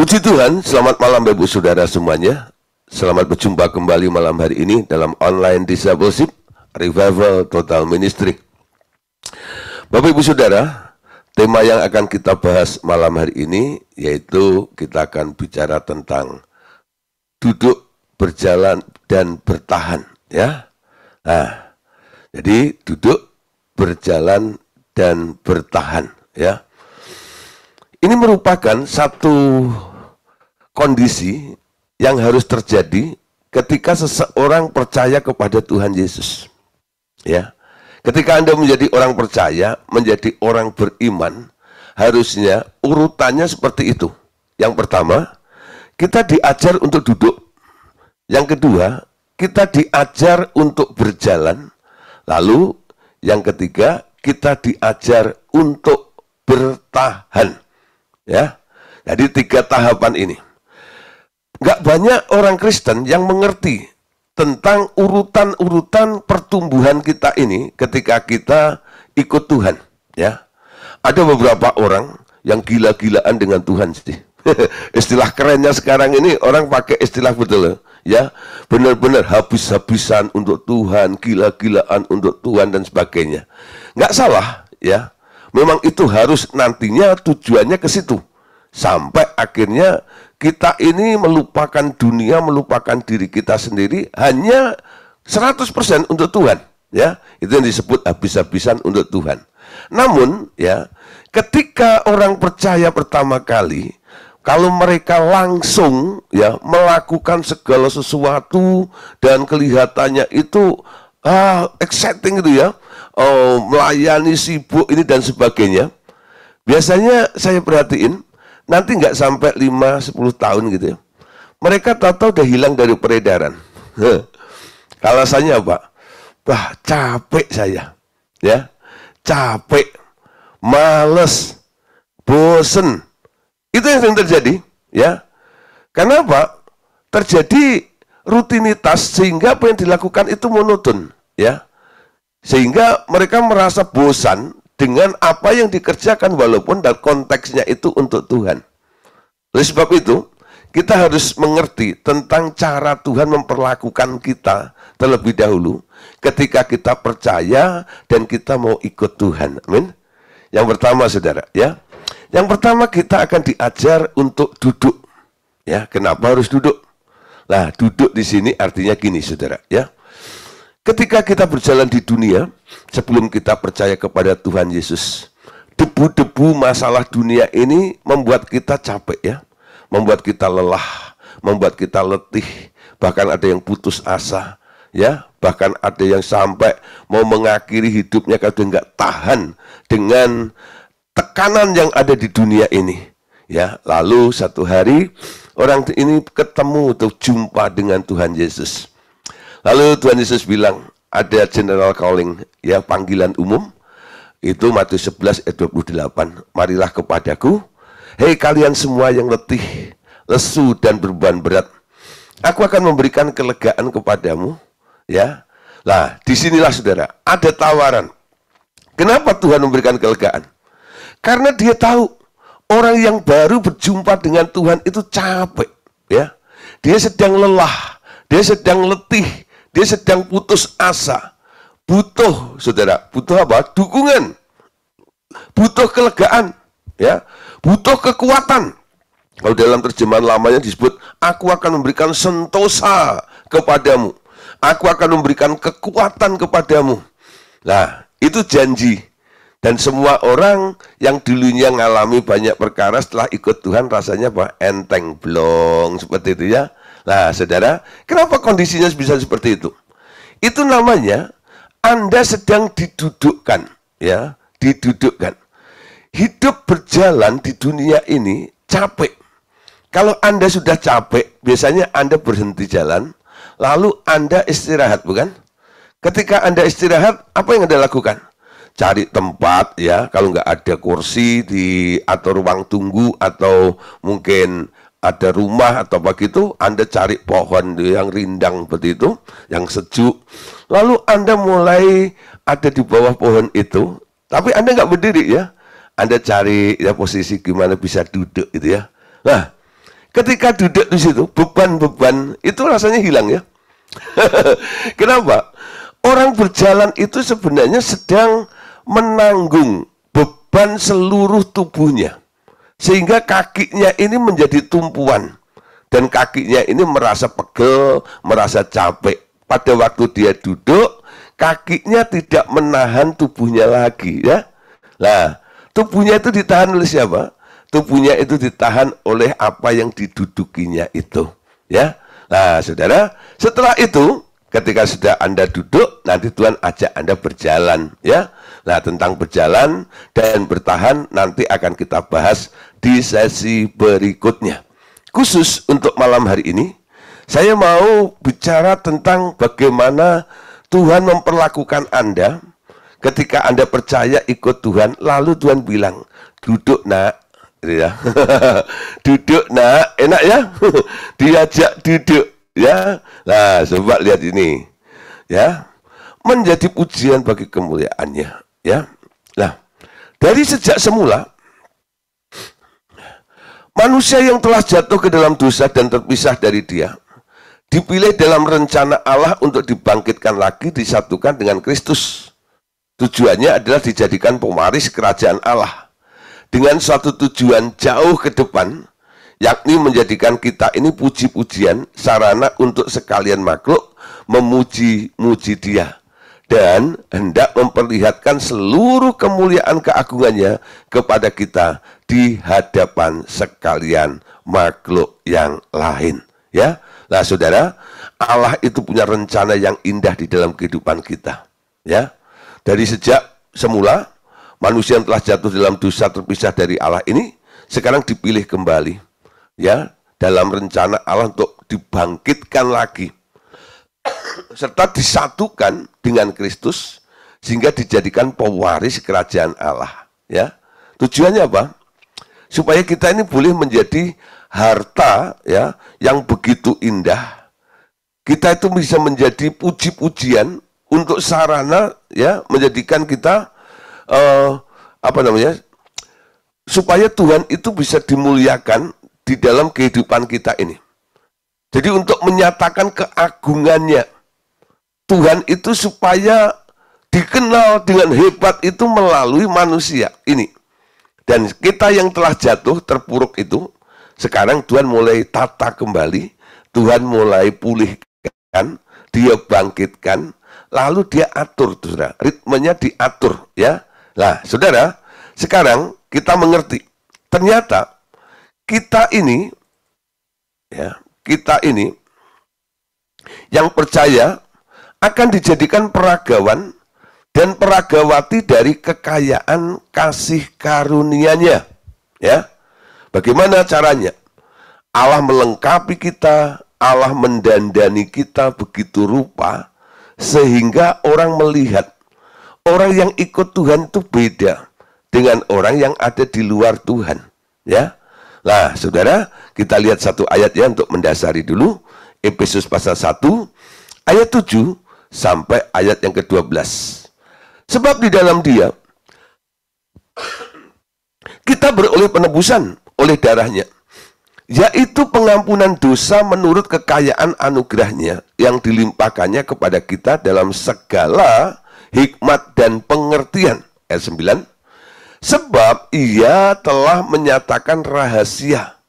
Puji Tuhan, selamat malam Bapak Saudara semuanya. Selamat berjumpa kembali malam hari ini dalam online discipleship Revival Total Ministry. Bapak Ibu Saudara, tema yang akan kita bahas malam hari ini yaitu kita akan bicara tentang duduk, berjalan, dan bertahan, ya. Nah, jadi duduk, berjalan, dan bertahan, ya. Ini merupakan satu kondisi yang harus terjadi ketika seseorang percaya kepada Tuhan Yesus. Ya. Ketika Anda menjadi orang percaya, menjadi orang beriman, harusnya urutannya seperti itu. Yang pertama, kita diajar untuk duduk. Yang kedua, kita diajar untuk berjalan. Lalu, yang ketiga, kita diajar untuk bertahan. Ya, jadi 3 tahapan ini. Nggak banyak orang Kristen yang mengerti tentang urutan-urutan pertumbuhan kita ini ketika kita ikut Tuhan. Ya, ada beberapa orang yang gila-gilaan dengan Tuhan sih. Istilah kerennya sekarang ini orang pakai istilah betul, ya, benar-benar habis-habisan untuk Tuhan, gila-gilaan untuk Tuhan dan sebagainya. Nggak salah, ya. Memang itu harus nantinya tujuannya ke situ. Sampai akhirnya kita ini melupakan dunia, melupakan diri kita sendiri, hanya 100% untuk Tuhan. Ya, itu yang disebut habis-habisan untuk Tuhan. Namun, ya, ketika orang percaya pertama kali, kalau mereka langsung ya melakukan segala sesuatu dan kelihatannya itu exciting gitu ya, melayani, sibuk ini dan sebagainya. Biasanya saya perhatiin, nanti nggak sampai 5-10 tahun gitu ya, mereka tahu-tahu udah hilang dari peredaran. Alasannya apa? Wah, capek saya, ya, capek, males, bosen. Itu yang sering terjadi, ya. Kenapa? Terjadi rutinitas sehingga apa yang dilakukan itu monoton, ya. Sehingga mereka merasa bosan dengan apa yang dikerjakan walaupun dalam konteksnya itu untuk Tuhan. Oleh sebab itu, kita harus mengerti tentang cara Tuhan memperlakukan kita terlebih dahulu ketika kita percaya dan kita mau ikut Tuhan. Amin. Yang pertama, Saudara, ya. Yang pertama kita akan diajar untuk duduk. Ya, kenapa harus duduk? Nah, duduk di sini artinya gini, Saudara, ya. Ketika kita berjalan di dunia, sebelum kita percaya kepada Tuhan Yesus, debu-debu masalah dunia ini membuat kita capek, ya. Membuat kita lelah, membuat kita letih, bahkan ada yang putus asa, ya. Bahkan ada yang sampai mau mengakhiri hidupnya kalau nggak tahan dengan tekanan yang ada di dunia ini, ya. Lalu satu hari orang ini ketemu atau jumpa dengan Tuhan Yesus. Lalu Tuhan Yesus bilang, ada general calling, ya, panggilan umum. Itu Matius 11 ayat 28. Marilah kepadaku, hei kalian semua yang letih, lesu dan beban berat, aku akan memberikan kelegaan kepadamu, ya. Nah, disinilah Saudara, ada tawaran. Kenapa Tuhan memberikan kelegaan? Karena dia tahu orang yang baru berjumpa dengan Tuhan itu capek, ya. Dia sedang lelah, dia sedang letih, dia sedang putus asa. Butuh, Saudara, butuh apa? Dukungan. Butuh kelegaan, ya. Butuh kekuatan. Kalau dalam terjemahan lamanya disebut, aku akan memberikan sentosa kepadamu. Aku akan memberikan kekuatan kepadamu. Nah, itu janji. Dan semua orang yang dulunya ngalami banyak perkara setelah ikut Tuhan rasanya apa? Enteng, blong, seperti itu, ya. Nah, Saudara, kenapa kondisinya bisa seperti itu? Itu namanya Anda sedang didudukkan, ya, didudukkan. Hidup berjalan di dunia ini capek. Kalau Anda sudah capek, biasanya Anda berhenti jalan, lalu Anda istirahat, bukan? Ketika Anda istirahat, apa yang Anda lakukan? Cari tempat, ya, kalau nggak ada kursi atau ruang tunggu atau mungkin ada rumah atau begitu, Anda cari pohon yang rindang seperti itu, yang sejuk. Lalu Anda mulai ada di bawah pohon itu, tapi Anda nggak berdiri, ya. Anda cari ya posisi gimana bisa duduk gitu, ya. Nah, ketika duduk di situ, beban-beban itu rasanya hilang ya. Kenapa? Orang berjalan itu sebenarnya sedang menanggung beban seluruh tubuhnya. Sehingga kakinya ini menjadi tumpuan. Dan kakinya ini merasa pegel, merasa capek. Pada waktu dia duduk, kakinya tidak menahan tubuhnya lagi ya. Nah, tubuhnya itu ditahan oleh siapa? Tubuhnya itu ditahan oleh apa yang didudukinya itu ya. Nah, saudara, setelah itu ketika sudah Anda duduk, nanti Tuhan ajak Anda berjalan ya. Nah, tentang berjalan dan bertahan nanti akan kita bahas di sesi berikutnya. Khusus untuk malam hari ini, saya mau bicara tentang bagaimana Tuhan memperlakukan Anda ketika Anda percaya ikut Tuhan, lalu Tuhan bilang, duduk nak, ya. Duduk nak, enak ya, diajak duduk ya. Nah, coba lihat ini ya, menjadi pujian bagi kemuliaannya ya. Nah, dari sejak semula manusia yang telah jatuh ke dalam dosa dan terpisah dari Dia dipilih dalam rencana Allah untuk dibangkitkan lagi, disatukan dengan Kristus. Tujuannya adalah dijadikan pewaris kerajaan Allah dengan suatu tujuan jauh ke depan, yakni menjadikan kita ini puji-pujian, sarana untuk sekalian makhluk memuji-muji Dia dan hendak memperlihatkan seluruh kemuliaan keagungannya kepada kita di hadapan sekalian makhluk yang lain ya. Nah, saudara, Allah itu punya rencana yang indah di dalam kehidupan kita ya. Dari sejak semula manusia yang telah jatuh dalam dosa terpisah dari Allah ini sekarang dipilih kembali ya dalam rencana Allah untuk dibangkitkan lagi serta disatukan dengan Kristus sehingga dijadikan pewaris kerajaan Allah ya. Tujuannya apa? Supaya kita ini boleh menjadi harta ya yang begitu indah. Kita itu bisa menjadi puji-pujian untuk sarana ya menjadikan kita supaya Tuhan itu bisa dimuliakan di dalam kehidupan kita ini. Jadi untuk menyatakan keagungannya Tuhan itu supaya dikenal dengan hebat itu melalui manusia ini. Dan kita yang telah jatuh, terpuruk itu, sekarang Tuhan mulai tata kembali, Tuhan mulai pulihkan, Dia bangkitkan, lalu Dia atur, saudara. Ritmenya diatur, ya. Nah, saudara, sekarang kita mengerti, ternyata kita ini, ya, kita ini yang percaya akan dijadikan peragawan dan peragawati dari kekayaan kasih karunia-Nya. Ya. Bagaimana caranya? Allah melengkapi kita, Allah mendandani kita begitu rupa sehingga orang melihat orang yang ikut Tuhan itu beda dengan orang yang ada di luar Tuhan, ya. Nah, saudara, kita lihat satu ayat ya untuk mendasari dulu. Efesus pasal 1 ayat 7 sampai ayat yang ke-12. Sebab di dalam Dia kita beroleh penebusan oleh darahnya, yaitu pengampunan dosa menurut kekayaan anugerahnya yang dilimpahkannya kepada kita dalam segala hikmat dan pengertian. Ayat 9. Sebab Ia telah menyatakan rahasia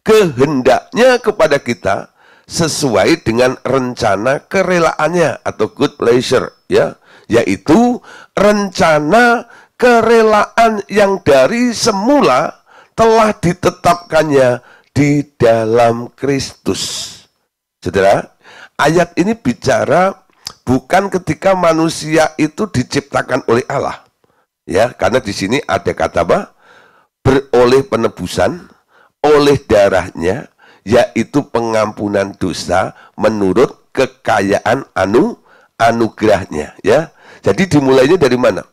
kehendaknya kepada kita sesuai dengan rencana kerelaannya atau good pleasure, ya, yaitu rencana kerelaan yang dari semula telah ditetapkannya di dalam Kristus. Saudara, ayat ini bicara bukan ketika manusia itu diciptakan oleh Allah, ya, karena di sini ada kata apa? Beroleh penebusan oleh darahnya, yaitu pengampunan dosa menurut kekayaan anugerahnya, ya. Jadi dimulainya dari mana?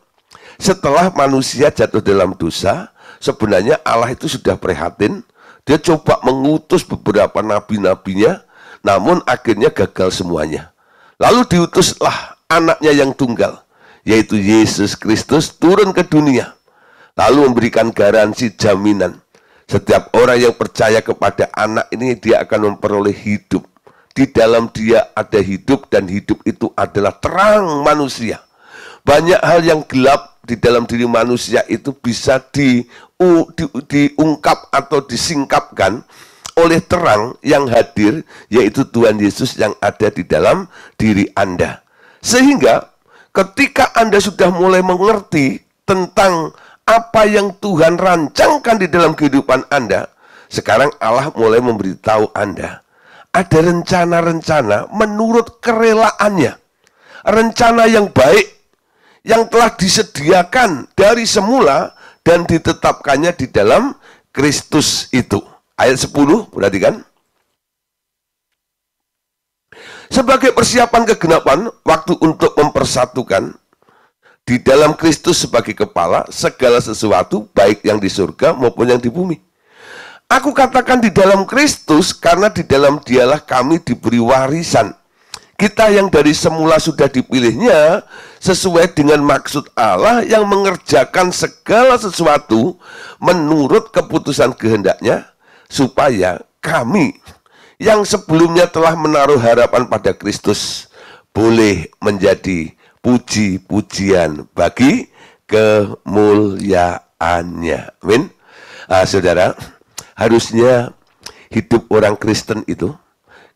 Setelah manusia jatuh dalam dosa, sebenarnya Allah itu sudah prihatin. Dia coba mengutus beberapa nabi-nabinya, namun akhirnya gagal semuanya. Lalu diutuslah anaknya yang tunggal, yaitu Yesus Kristus turun ke dunia, lalu memberikan garansi jaminan Setiap orang yang percaya kepada anak ini, dia akan memperoleh hidup. Di dalam dia ada hidup, dan hidup itu adalah terang manusia. Banyak hal yang gelap di dalam diri manusia itu bisa diungkap atau disingkapkan oleh terang yang hadir, yaitu Tuhan Yesus yang ada di dalam diri Anda. Sehingga ketika Anda sudah mulai mengerti tentang apa yang Tuhan rancangkan di dalam kehidupan Anda, sekarang Allah mulai memberitahu Anda ada rencana-rencana menurut kerelaannya, rencana yang baik yang telah disediakan dari semula dan ditetapkannya di dalam Kristus itu. Ayat 10, perhatikan. Sebagai persiapan kegenapan waktu untuk mempersatukan di dalam Kristus sebagai kepala segala sesuatu, baik yang di surga maupun yang di bumi. Aku katakan di dalam Kristus, karena di dalam dialah kami diberi warisan. Kita yang dari semula sudah dipilihnya sesuai dengan maksud Allah yang mengerjakan segala sesuatu menurut keputusan kehendaknya, supaya kami yang sebelumnya telah menaruh harapan pada Kristus boleh menjadi puji-pujian bagi kemuliaannya. Amin. Saudara, harusnya hidup orang Kristen itu,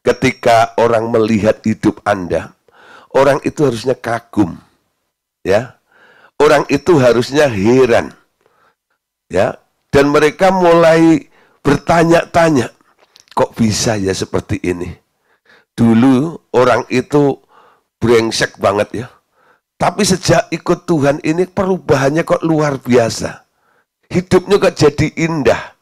ketika orang melihat hidup Anda, orang itu harusnya kagum, ya. Orang itu harusnya heran, ya. Dan mereka mulai bertanya-tanya, kok bisa ya seperti ini? Dulu orang itu brengsek banget ya. Tapi sejak ikut Tuhan ini perubahannya kok luar biasa. Hidupnya kok jadi indah.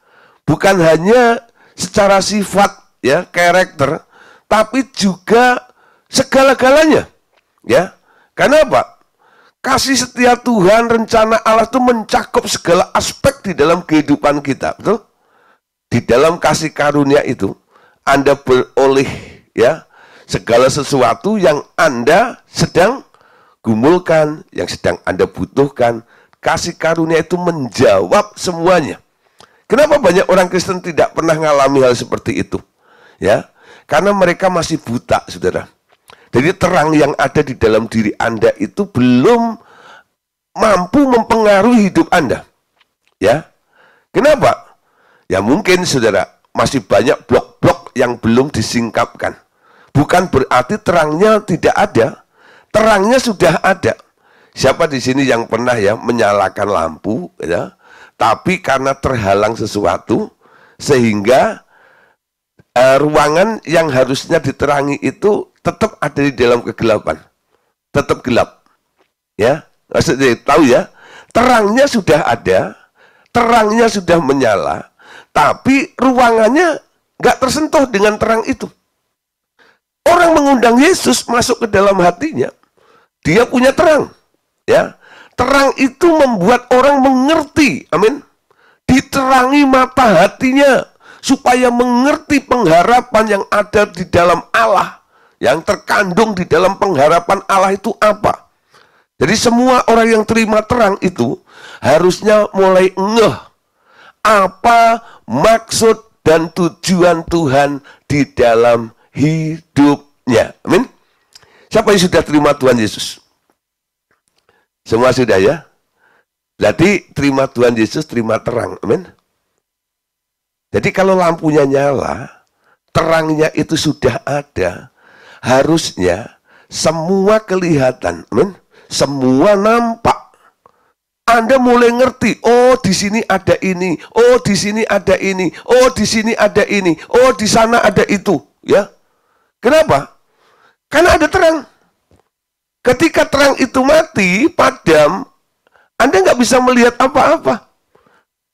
Bukan hanya secara sifat, ya, karakter, tapi juga segala-galanya, ya. Karena apa? Kasih setia Tuhan, rencana Allah itu mencakup segala aspek di dalam kehidupan kita, betul? Di dalam kasih karunia itu, Anda beroleh, ya, segala sesuatu yang Anda sedang gumulkan, yang sedang Anda butuhkan. Kasih karunia itu menjawab semuanya. Kenapa banyak orang Kristen tidak pernah mengalami hal seperti itu? Ya, karena mereka masih buta, saudara. Jadi terang yang ada di dalam diri Anda itu belum mampu mempengaruhi hidup Anda. Ya, kenapa? Ya mungkin, saudara, masih banyak blok-blok yang belum disingkapkan. Bukan berarti terangnya tidak ada. Terangnya sudah ada. Siapa di sini yang pernah ya menyalakan lampu, ya? Tapi karena terhalang sesuatu, sehingga ruangan yang harusnya diterangi itu tetap ada di dalam kegelapan. Tetap gelap. Ya, maksudnya tahu ya, terangnya sudah ada, terangnya sudah menyala, tapi ruangannya nggak tersentuh dengan terang itu. Orang mengundang Yesus masuk ke dalam hatinya, dia punya terang. Ya, terang itu membuat orang mengerti, amin. Diterangi mata hatinya, supaya mengerti pengharapan yang ada di dalam Allah. Yang terkandung di dalam pengharapan Allah itu apa. Jadi semua orang yang terima terang itu, harusnya mulai ngeh apa maksud dan tujuan Tuhan di dalam hidupnya. Amin. Siapa yang sudah terima Tuhan Yesus? Semua sudah ya? Jadi terima Tuhan Yesus, terima terang. Amin. Jadi kalau lampunya nyala, terangnya itu sudah ada, harusnya semua kelihatan. Amin. Semua nampak. Anda mulai ngerti, oh di sini ada ini, oh di sini ada ini, oh di sini ada ini, oh di sana ada itu, ya. Kenapa? Karena ada terang. Ketika terang itu mati, padam, Anda nggak bisa melihat apa-apa.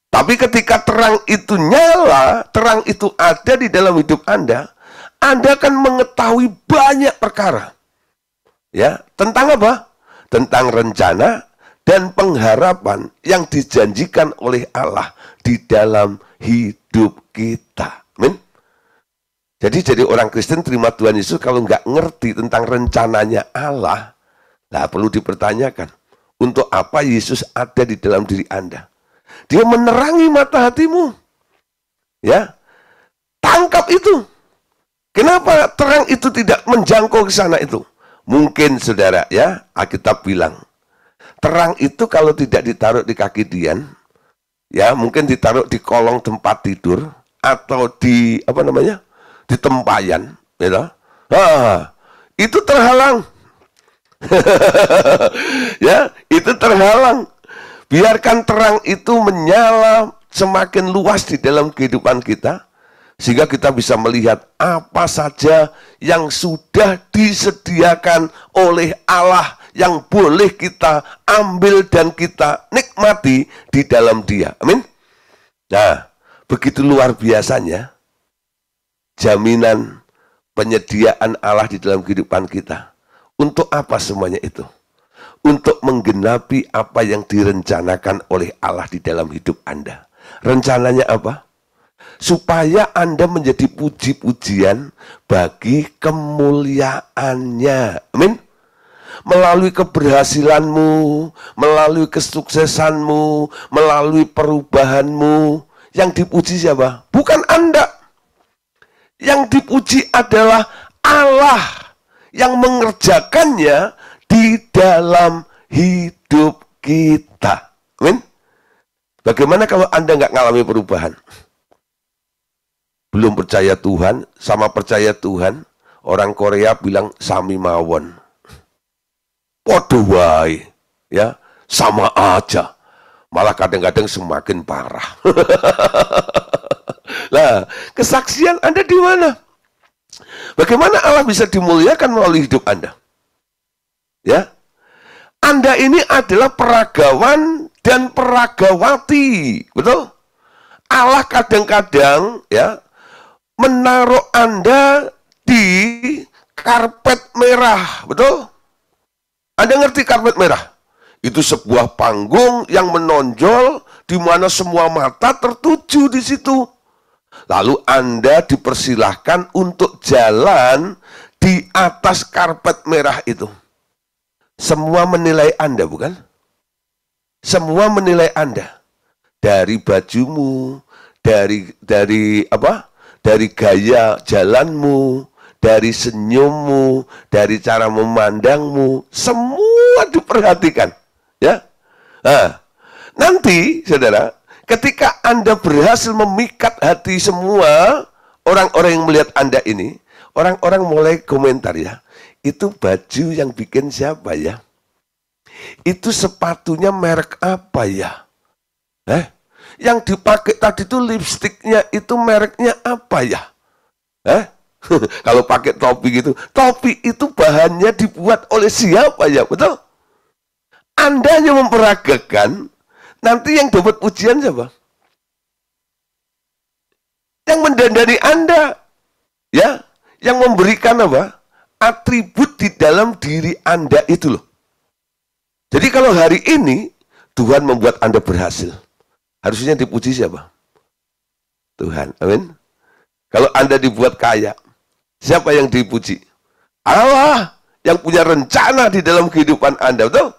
Tapi ketika terang itu nyala, terang itu ada di dalam hidup Anda akan mengetahui banyak perkara. Ya, tentang apa? Tentang rencana dan pengharapan yang dijanjikan oleh Allah di dalam hidup kita. Amin. Jadi orang Kristen terima Tuhan Yesus kalau nggak ngerti tentang rencananya Allah, nah perlu dipertanyakan, untuk apa Yesus ada di dalam diri Anda? Dia menerangi mata hatimu. Ya, tangkap itu. Kenapa terang itu tidak menjangkau ke sana itu? Mungkin saudara ya, Alkitab bilang, terang itu kalau tidak ditaruh di kaki Dian, ya mungkin ditaruh di kolong tempat tidur atau di apa namanya, di tempayan, ya, itu terhalang. Ya, itu terhalang. Biarkan terang itu menyala semakin luas di dalam kehidupan kita, sehingga kita bisa melihat apa saja yang sudah disediakan oleh Allah yang boleh kita ambil dan kita nikmati di dalam Dia. Amin. Nah, begitu luar biasanya jaminan penyediaan Allah di dalam kehidupan kita. Untuk apa semuanya itu? Untuk menggenapi apa yang direncanakan oleh Allah di dalam hidup Anda. Rencananya apa? Supaya Anda menjadi puji-pujian bagi kemuliaannya. Amin. Melalui keberhasilanmu, melalui kesuksesanmu, melalui perubahanmu, yang dipuji siapa? Bukan Anda. Yang dipuji adalah Allah yang mengerjakannya di dalam hidup kita. Amin. Bagaimana kalau Anda nggak ngalami perubahan? Belum percaya Tuhan, sama percaya Tuhan, orang Korea bilang sami mawon. Podo wae, ya, sama aja. Malah kadang-kadang semakin parah. Nah, kesaksian Anda di mana? Bagaimana Allah bisa dimuliakan melalui hidup Anda? Ya, Anda ini adalah peragawan dan peragawati, betul? Allah kadang-kadang ya menaruh Anda di karpet merah, betul? Anda ngerti karpet merah? Itu sebuah panggung yang menonjol di mana semua mata tertuju di situ. Lalu Anda dipersilahkan untuk jalan di atas karpet merah itu. Semua menilai Anda, bukan? Semua menilai Anda. Dari bajumu, dari apa? Dari gaya jalanmu, dari senyummu, dari cara memandangmu, semua diperhatikan, ya. Nah, nanti, saudara, ketika Anda berhasil memikat hati semua orang-orang yang melihat Anda ini, orang-orang mulai komentar ya, itu baju yang bikin siapa ya? Itu sepatunya merek apa ya? Yang dipakai tadi itu lipstiknya itu mereknya apa ya? Kalau pakai topi gitu, topi itu bahannya dibuat oleh siapa ya? Betul? Anda hanya memperagakan. Nanti yang dapat pujian siapa? Yang mendandani Anda. Ya, yang memberikan apa? Atribut di dalam diri Anda itu loh. Jadi kalau hari ini Tuhan membuat Anda berhasil, harusnya dipuji siapa? Tuhan. Amin. Kalau Anda dibuat kaya, siapa yang dipuji? Allah yang punya rencana di dalam kehidupan Anda, betul?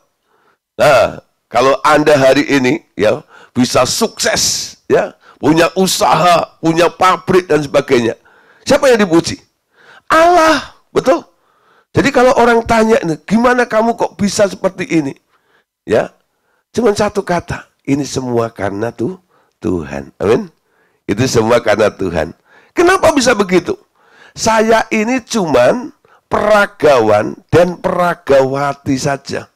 Nah, kalau Anda hari ini ya bisa sukses, ya, punya usaha, punya pabrik dan sebagainya, siapa yang dipuji? Allah, betul? Jadi kalau orang tanya, gimana kamu kok bisa seperti ini? Ya, cuma satu kata, ini semua karena Tuhan. Amin. Itu semua karena Tuhan. Kenapa bisa begitu? Saya ini cuman peragawan dan peragawati saja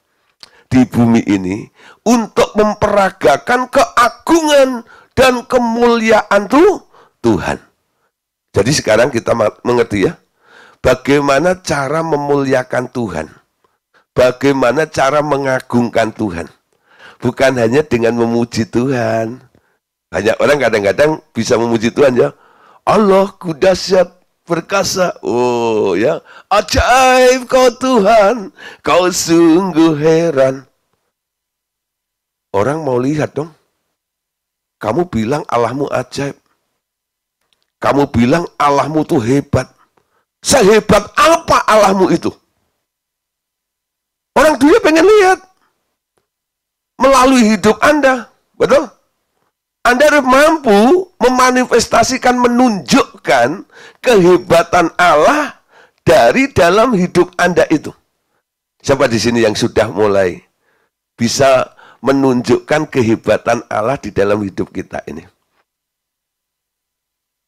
di bumi ini untuk memperagakan keagungan dan kemuliaan Tuhan. Jadi sekarang kita mengerti ya, bagaimana cara memuliakan Tuhan, bagaimana cara mengagungkan Tuhan. Bukan hanya dengan memuji Tuhan. Banyak orang kadang-kadang bisa memuji Tuhan ya, Allahku dahsyat perkasa, oh ya, ajaib kau Tuhan, kau sungguh heran. Orang mau lihat dong. Kamu bilang Allahmu ajaib. Kamu bilang Allahmu tuh hebat. Sehebat apa Allahmu itu? Orang dunia pengen lihat. Melalui hidup Anda. Betul? Anda harus mampu memanifestasikan, menunjukkan kehebatan Allah dari dalam hidup Anda itu. Siapa di sini yang sudah mulai bisa menunjukkan kehebatan Allah di dalam hidup kita ini?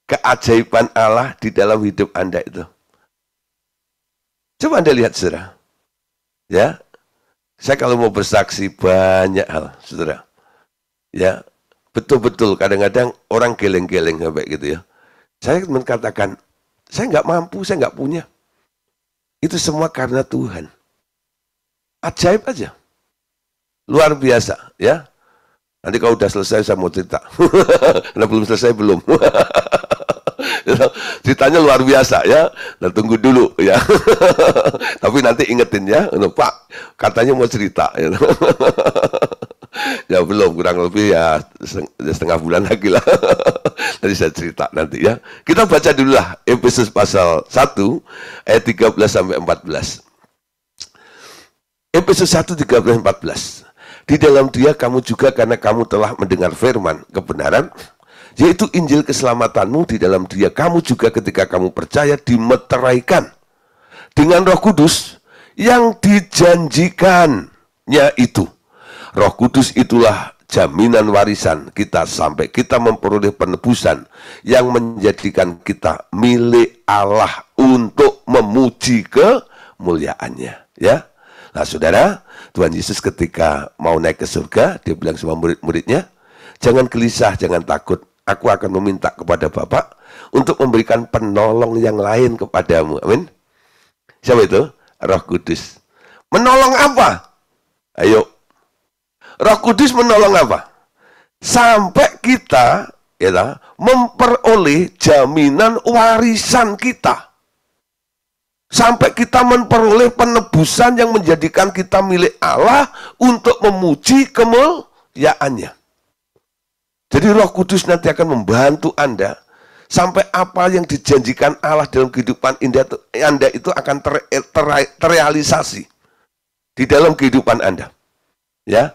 Keajaiban Allah di dalam hidup Anda itu. Coba Anda lihat, saudara. Ya, saya kalau mau bersaksi banyak hal, saudara. Ya, betul-betul kadang-kadang orang geleng-geleng sampai gitu ya. Saya mengatakan, saya nggak mampu, saya nggak punya. Itu semua karena Tuhan. Ajaib aja. Luar biasa, ya. Nanti kalau udah selesai saya mau cerita. Nah, belum selesai belum. Ceritanya luar biasa ya. Nah, tunggu dulu ya. Tapi nanti ingetin ya, Pak, katanya mau cerita. Ya belum, kurang lebih ya setengah bulan lagi lah. Nanti saya cerita nanti ya. Kita baca dulu lah Efesus pasal 1 ayat 13 sampai 14. Efesus 1 13 14. Di dalam Dia kamu juga, karena kamu telah mendengar firman kebenaran, yaitu Injil keselamatanmu, di dalam Dia kamu juga ketika kamu percaya dimeteraikan dengan Roh Kudus yang dijanjikannya itu. Roh Kudus itulah jaminan warisan kita sampai kita memperoleh penebusan yang menjadikan kita milik Allah untuk memuji kemuliaannya, ya. Nah, saudara, Tuhan Yesus ketika mau naik ke surga, dia bilang sama murid-muridnya, jangan gelisah, jangan takut. Aku akan meminta kepada Bapa untuk memberikan penolong yang lain kepadamu. Amin. Siapa itu? Roh Kudus. Menolong apa? Ayo. Roh Kudus menolong apa? Sampai kita ya, memperoleh jaminan warisan kita. Sampai kita memperoleh penebusan yang menjadikan kita milik Allah untuk memuji kemuliaannya. Jadi Roh Kudus nanti akan membantu Anda sampai apa yang dijanjikan Allah dalam kehidupan Anda itu akan terrealisasi di dalam kehidupan Anda. Ya.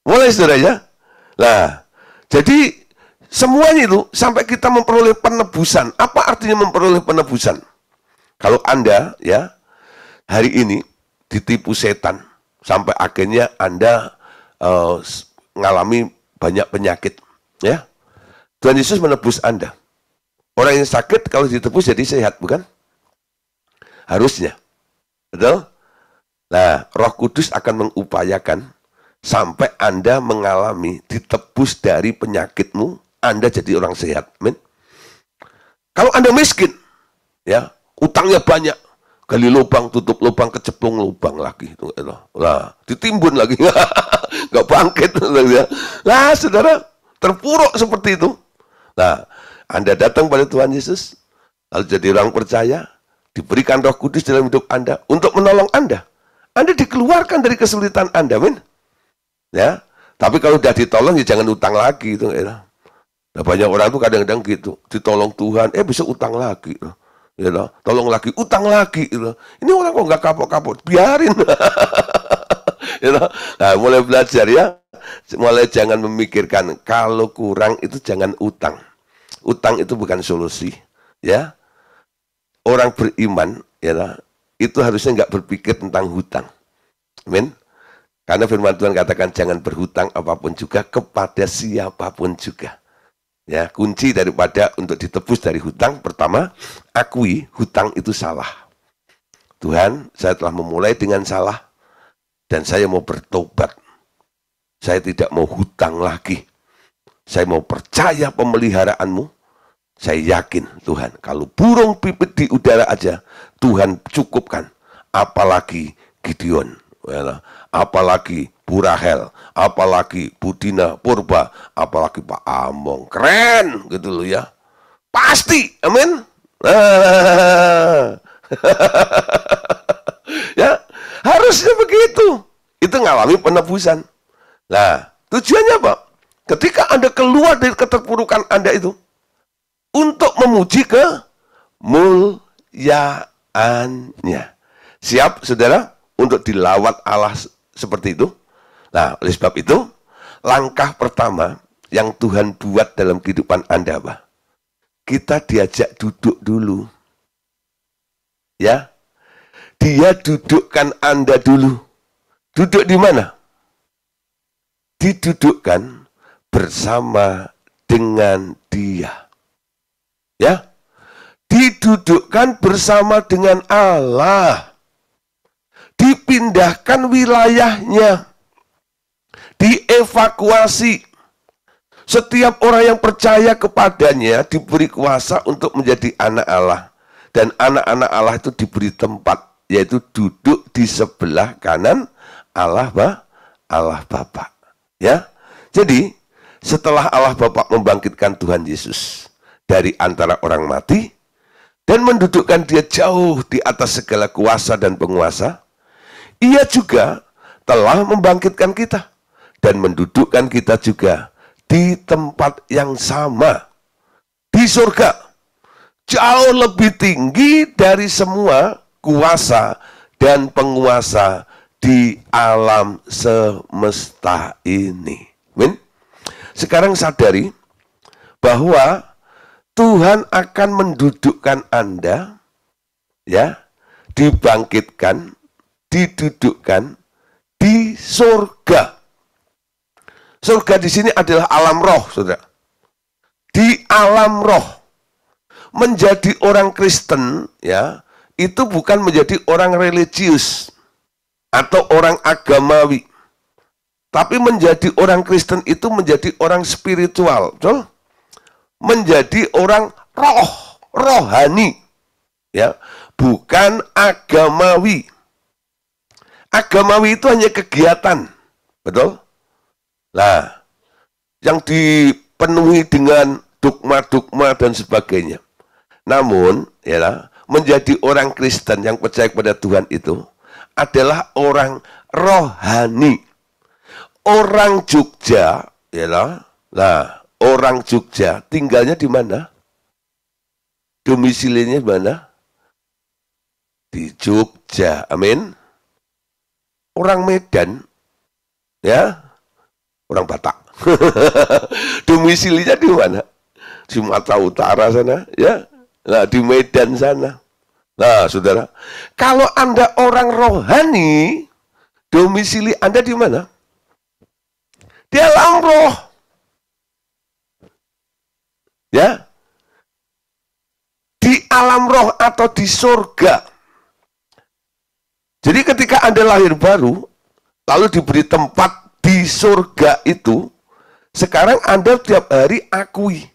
Mulai, saudara ya. Nah, jadi semuanya itu sampai kita memperoleh penebusan. Apa artinya memperoleh penebusan? Kalau Anda ya hari ini ditipu setan sampai akhirnya Anda mengalami banyak penyakit, ya. Tuhan Yesus menebus Anda. Orang yang sakit kalau ditebus jadi sehat, bukan? Harusnya. Betul? Nah, Roh Kudus akan mengupayakan sampai Anda mengalami ditebus dari penyakitmu, Anda jadi orang sehat. Amin. Kalau Anda miskin, ya, utangnya banyak, gali lubang, tutup lubang, keceplung lubang lagi. Lah, ditimbun lagi. Nggak bangkit. Lah, saudara, terpuruk seperti itu. Nah, Anda datang pada Tuhan Yesus, lalu jadi orang percaya, diberikan Roh Kudus dalam hidup Anda, untuk menolong Anda. Anda dikeluarkan dari kesulitan Anda, amin. Ya, tapi kalau udah ditolong, ya jangan utang lagi. Nah, banyak orang tuh kadang-kadang gitu, ditolong Tuhan, besok utang lagi. Ya, tolong lagi, utang lagi. Ini orang kok nggak kapok-kapok, biarin. Ya, nah, mulai belajar ya, mulai jangan memikirkan kalau kurang itu jangan utang. Utang itu bukan solusi, ya. Orang beriman, ya, itu harusnya nggak berpikir tentang hutang. Amin. Karena firman Tuhan katakan jangan berhutang apapun juga kepada siapapun juga. Ya, kunci daripada untuk ditebus dari hutang, pertama, akui hutang itu salah. Tuhan, saya telah memulai dengan salah, dan saya mau bertobat. Saya tidak mau hutang lagi. Saya mau percaya pemeliharaanmu. Saya yakin, Tuhan, kalau burung pipit di udara aja, Tuhan cukupkan. Apalagi Gideon, apalagi Bu Rahel, apalagi Bu Dina Purba, apalagi Pak Among. Keren gitu loh ya. Pasti, amin. Ya, harusnya begitu. Itu ngalami penebusan. Nah, tujuannya apa? Ketika Anda keluar dari keterpurukan Anda itu, untuk memuji kemuliaannya. Siap, saudara, untuk dilawat Allah seperti itu? Nah, oleh sebab itu, langkah pertama yang Tuhan buat dalam kehidupan Anda apa? Kita diajak duduk dulu. Ya. Dia dudukkan Anda dulu. Duduk di mana? Didudukkan bersama dengan Dia. Ya. Didudukkan bersama dengan Allah. Dipindahkan wilayahnya. Dievakuasi. Setiap orang yang percaya kepadanya diberi kuasa untuk menjadi anak Allah. Dan anak-anak Allah itu diberi tempat, yaitu duduk di sebelah kanan Allah Bapa. Ya. Jadi, setelah Allah Bapa membangkitkan Tuhan Yesus dari antara orang mati dan mendudukkan Dia jauh di atas segala kuasa dan penguasa, Ia juga telah membangkitkan kita dan mendudukkan kita juga di tempat yang sama di surga, jauh lebih tinggi dari semua kuasa dan penguasa di alam semesta ini. Amin. Sekarang sadari bahwa Tuhan akan mendudukkan Anda, ya, dibangkitkan, didudukkan di surga. Surga di sini adalah alam roh, saudara. Di alam roh, menjadi orang Kristen, ya, itu bukan menjadi orang religius atau orang agamawi. Tapi menjadi orang Kristen itu menjadi orang spiritual, betul? Menjadi orang rohani, ya, bukan agamawi. Agamawi itu hanya kegiatan, betul? Nah, yang dipenuhi dengan dogma-dogma dan sebagainya. Namun, ya, menjadi orang Kristen yang percaya kepada Tuhan itu adalah orang rohani. Orang Jogja, ya, nah, orang Jogja tinggalnya di mana? Domisilinya di mana? Di Jogja, amin. Orang Medan, ya, orang Batak. Domisilinya di mana? Di Sumatera Utara sana, ya. Nah, di Medan sana. Nah, saudara, kalau Anda orang rohani, domisili Anda di mana? Di alam roh. Ya. Di alam roh atau di surga. Jadi ketika Anda lahir baru, lalu diberi tempat di surga itu, sekarang Anda tiap hari akui,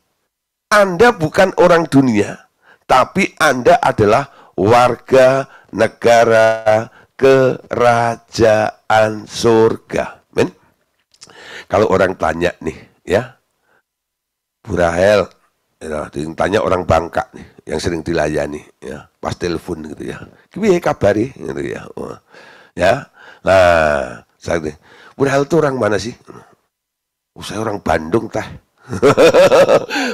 Anda bukan orang dunia, tapi Anda adalah warga negara kerajaan surga. Men? Kalau orang tanya nih, ya, Bu Rahel, ya, tanya orang Bangka nih, yang sering dilayani, ya, pas telepon gitu ya, gimana kabari, gitu ya, ya, nah, saya Bu Rahel itu orang mana sih? Oh, saya orang Bandung, teh.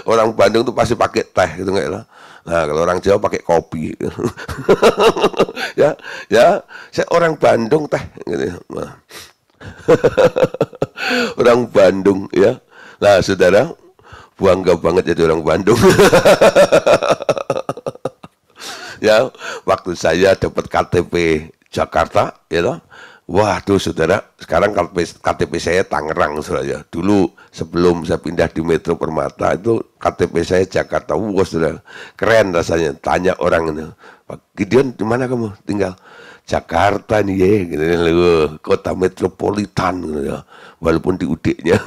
Orang Bandung tuh pasti pakai teh gitu nggak ya? Nah, kalau orang Jawa pakai kopi. Ya, ya, saya orang Bandung, teh. Gitu. Nah. Orang Bandung, ya. Nah, saudara, bangga banget jadi orang Bandung. Ya, waktu saya dapat KTP Jakarta, ya, waduh, saudara, sekarang KTP saya Tangerang, saudara. Dulu sebelum saya pindah di Metro Permata itu KTP saya Jakarta. Wah, saudara, keren rasanya. Tanya orang itu, Pak Gideon, di mana kamu tinggal? Jakarta nih, ya, gitu, kota metropolitan, gitu, ya. Walaupun di UD-nya.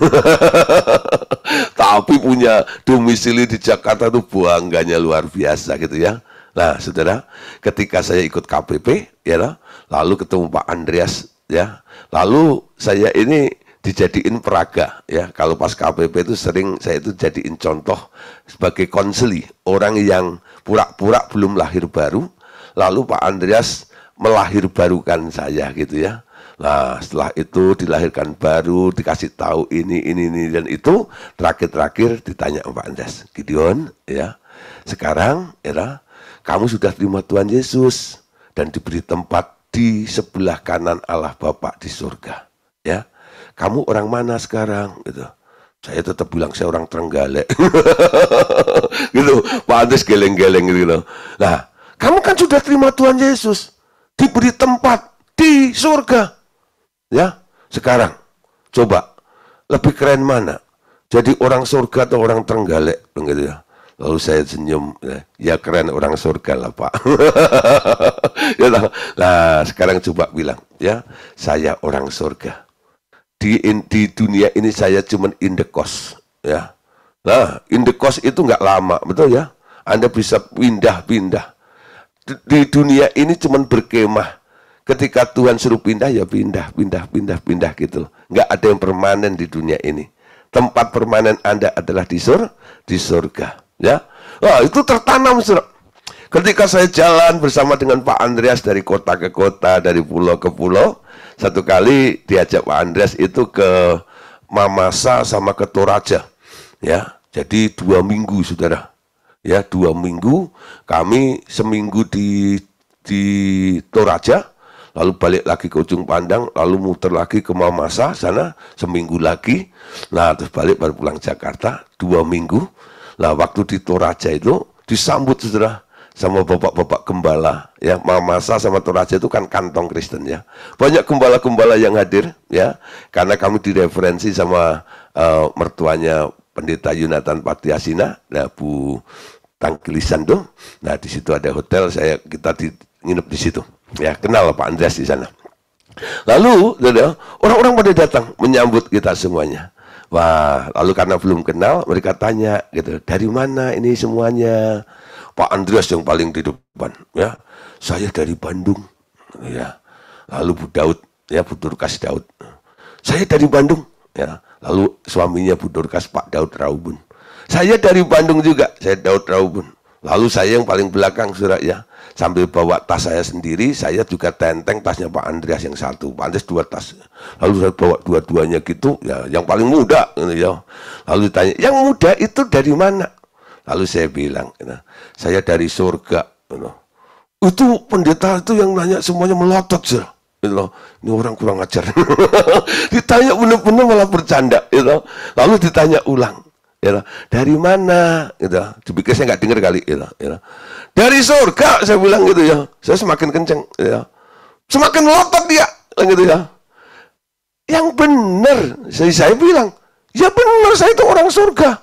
Tapi punya domisili di Jakarta itu bangganya luar biasa, gitu ya. Nah, saudara, ketika saya ikut KPP, ya, lalu ketemu Pak Andreas, ya, lalu saya ini dijadiin peraga, ya. Kalau pas KPP itu sering saya itu jadiin contoh sebagai konseli orang yang pura-pura belum lahir baru, lalu Pak Andreas melahirbarukan saya, gitu ya. Nah, setelah itu dilahirkan baru, dikasih tahu ini, dan itu, terakhir ditanya Pak Andreas, Gideon, ya, sekarang, ya, kamu sudah terima Tuhan Yesus dan diberi tempat di sebelah kanan Allah Bapa di surga, ya. Kamu orang mana sekarang? Gitu. Saya tetap bilang saya orang Trenggalek. Gitu, Pak Andres geleng-geleng gitu. Nah, kamu kan sudah terima Tuhan Yesus, diberi tempat di surga. Ya, sekarang coba lebih keren mana? Jadi orang surga atau orang Trenggalek, begitu ya. Lalu saya senyum, ya keren orang surga lah Pak. Ya, nah sekarang coba bilang, ya saya orang surga. Di dunia ini saya cuman in the cost, ya. Nah, in the cost itu nggak lama, betul ya? Anda bisa pindah-pindah. Di dunia ini cuman berkemah. Ketika Tuhan suruh pindah, ya pindah gitu. Nggak ada yang permanen di dunia ini. Tempat permanen Anda adalah di surga. Ya, wah itu tertanam, saudara. Ketika saya jalan bersama dengan Pak Andreas dari kota ke kota, dari pulau ke pulau, satu kali diajak Pak Andreas itu ke Mamasa sama ke Toraja. Ya, jadi 2 minggu, saudara. Ya, 2 minggu, kami seminggu di Toraja, lalu balik lagi ke Ujung Pandang, lalu muter lagi ke Mamasa sana seminggu lagi. Nah, terus balik baru pulang Jakarta 2 minggu. Nah, waktu di Toraja itu disambut, saudara, sama bapak-bapak gembala, ya. Mamasa sama Toraja itu kan kantong Kristen, ya. Banyak gembala-gembala yang hadir, ya, karena kami direferensi sama mertuanya Pendeta Yunatan Patiasina, nah Bu Tangkilisan tuh. Nah, di situ ada hotel, kita nginep di situ. Ya, kenal Pak Andreas di sana. Lalu, orang-orang pada datang menyambut kita semuanya. Wah, lalu karena belum kenal, mereka tanya gitu, dari mana ini semuanya? Pak Andreas yang paling di depan, ya. Saya dari Bandung, ya. Lalu Bu Daud, ya, Bu Dorcas Daud. Saya dari Bandung, ya. Lalu suaminya Bu Dorcas, Pak Daud Raubun. Saya dari Bandung juga, saya Daud Raubun. Lalu saya yang paling belakang, saudara, ya. Sambil bawa tas saya sendiri, saya juga tenteng tasnya Pak Andreas yang satu. Pak Andreas 2 tas. Lalu saya bawa dua-duanya gitu, ya, yang paling muda, gitu, ya. Lalu ditanya, yang muda itu dari mana? Lalu saya bilang, gitu, saya dari surga. Gitu. Itu pendeta itu yang nanya semuanya melotot, saudara. Gitu. Ini orang kurang ajar. Ditanya benar-benar malah bercanda. Gitu. Lalu ditanya ulang. Ya, dari mana? Gitu. Dipikir saya nggak dengar kali. Gitu. Ya. Dari surga, saya bilang gitu ya. Saya semakin kenceng. Ya. Semakin melotot dia. Gitu ya. Yang benar, saya bilang, ya benar, saya itu orang surga.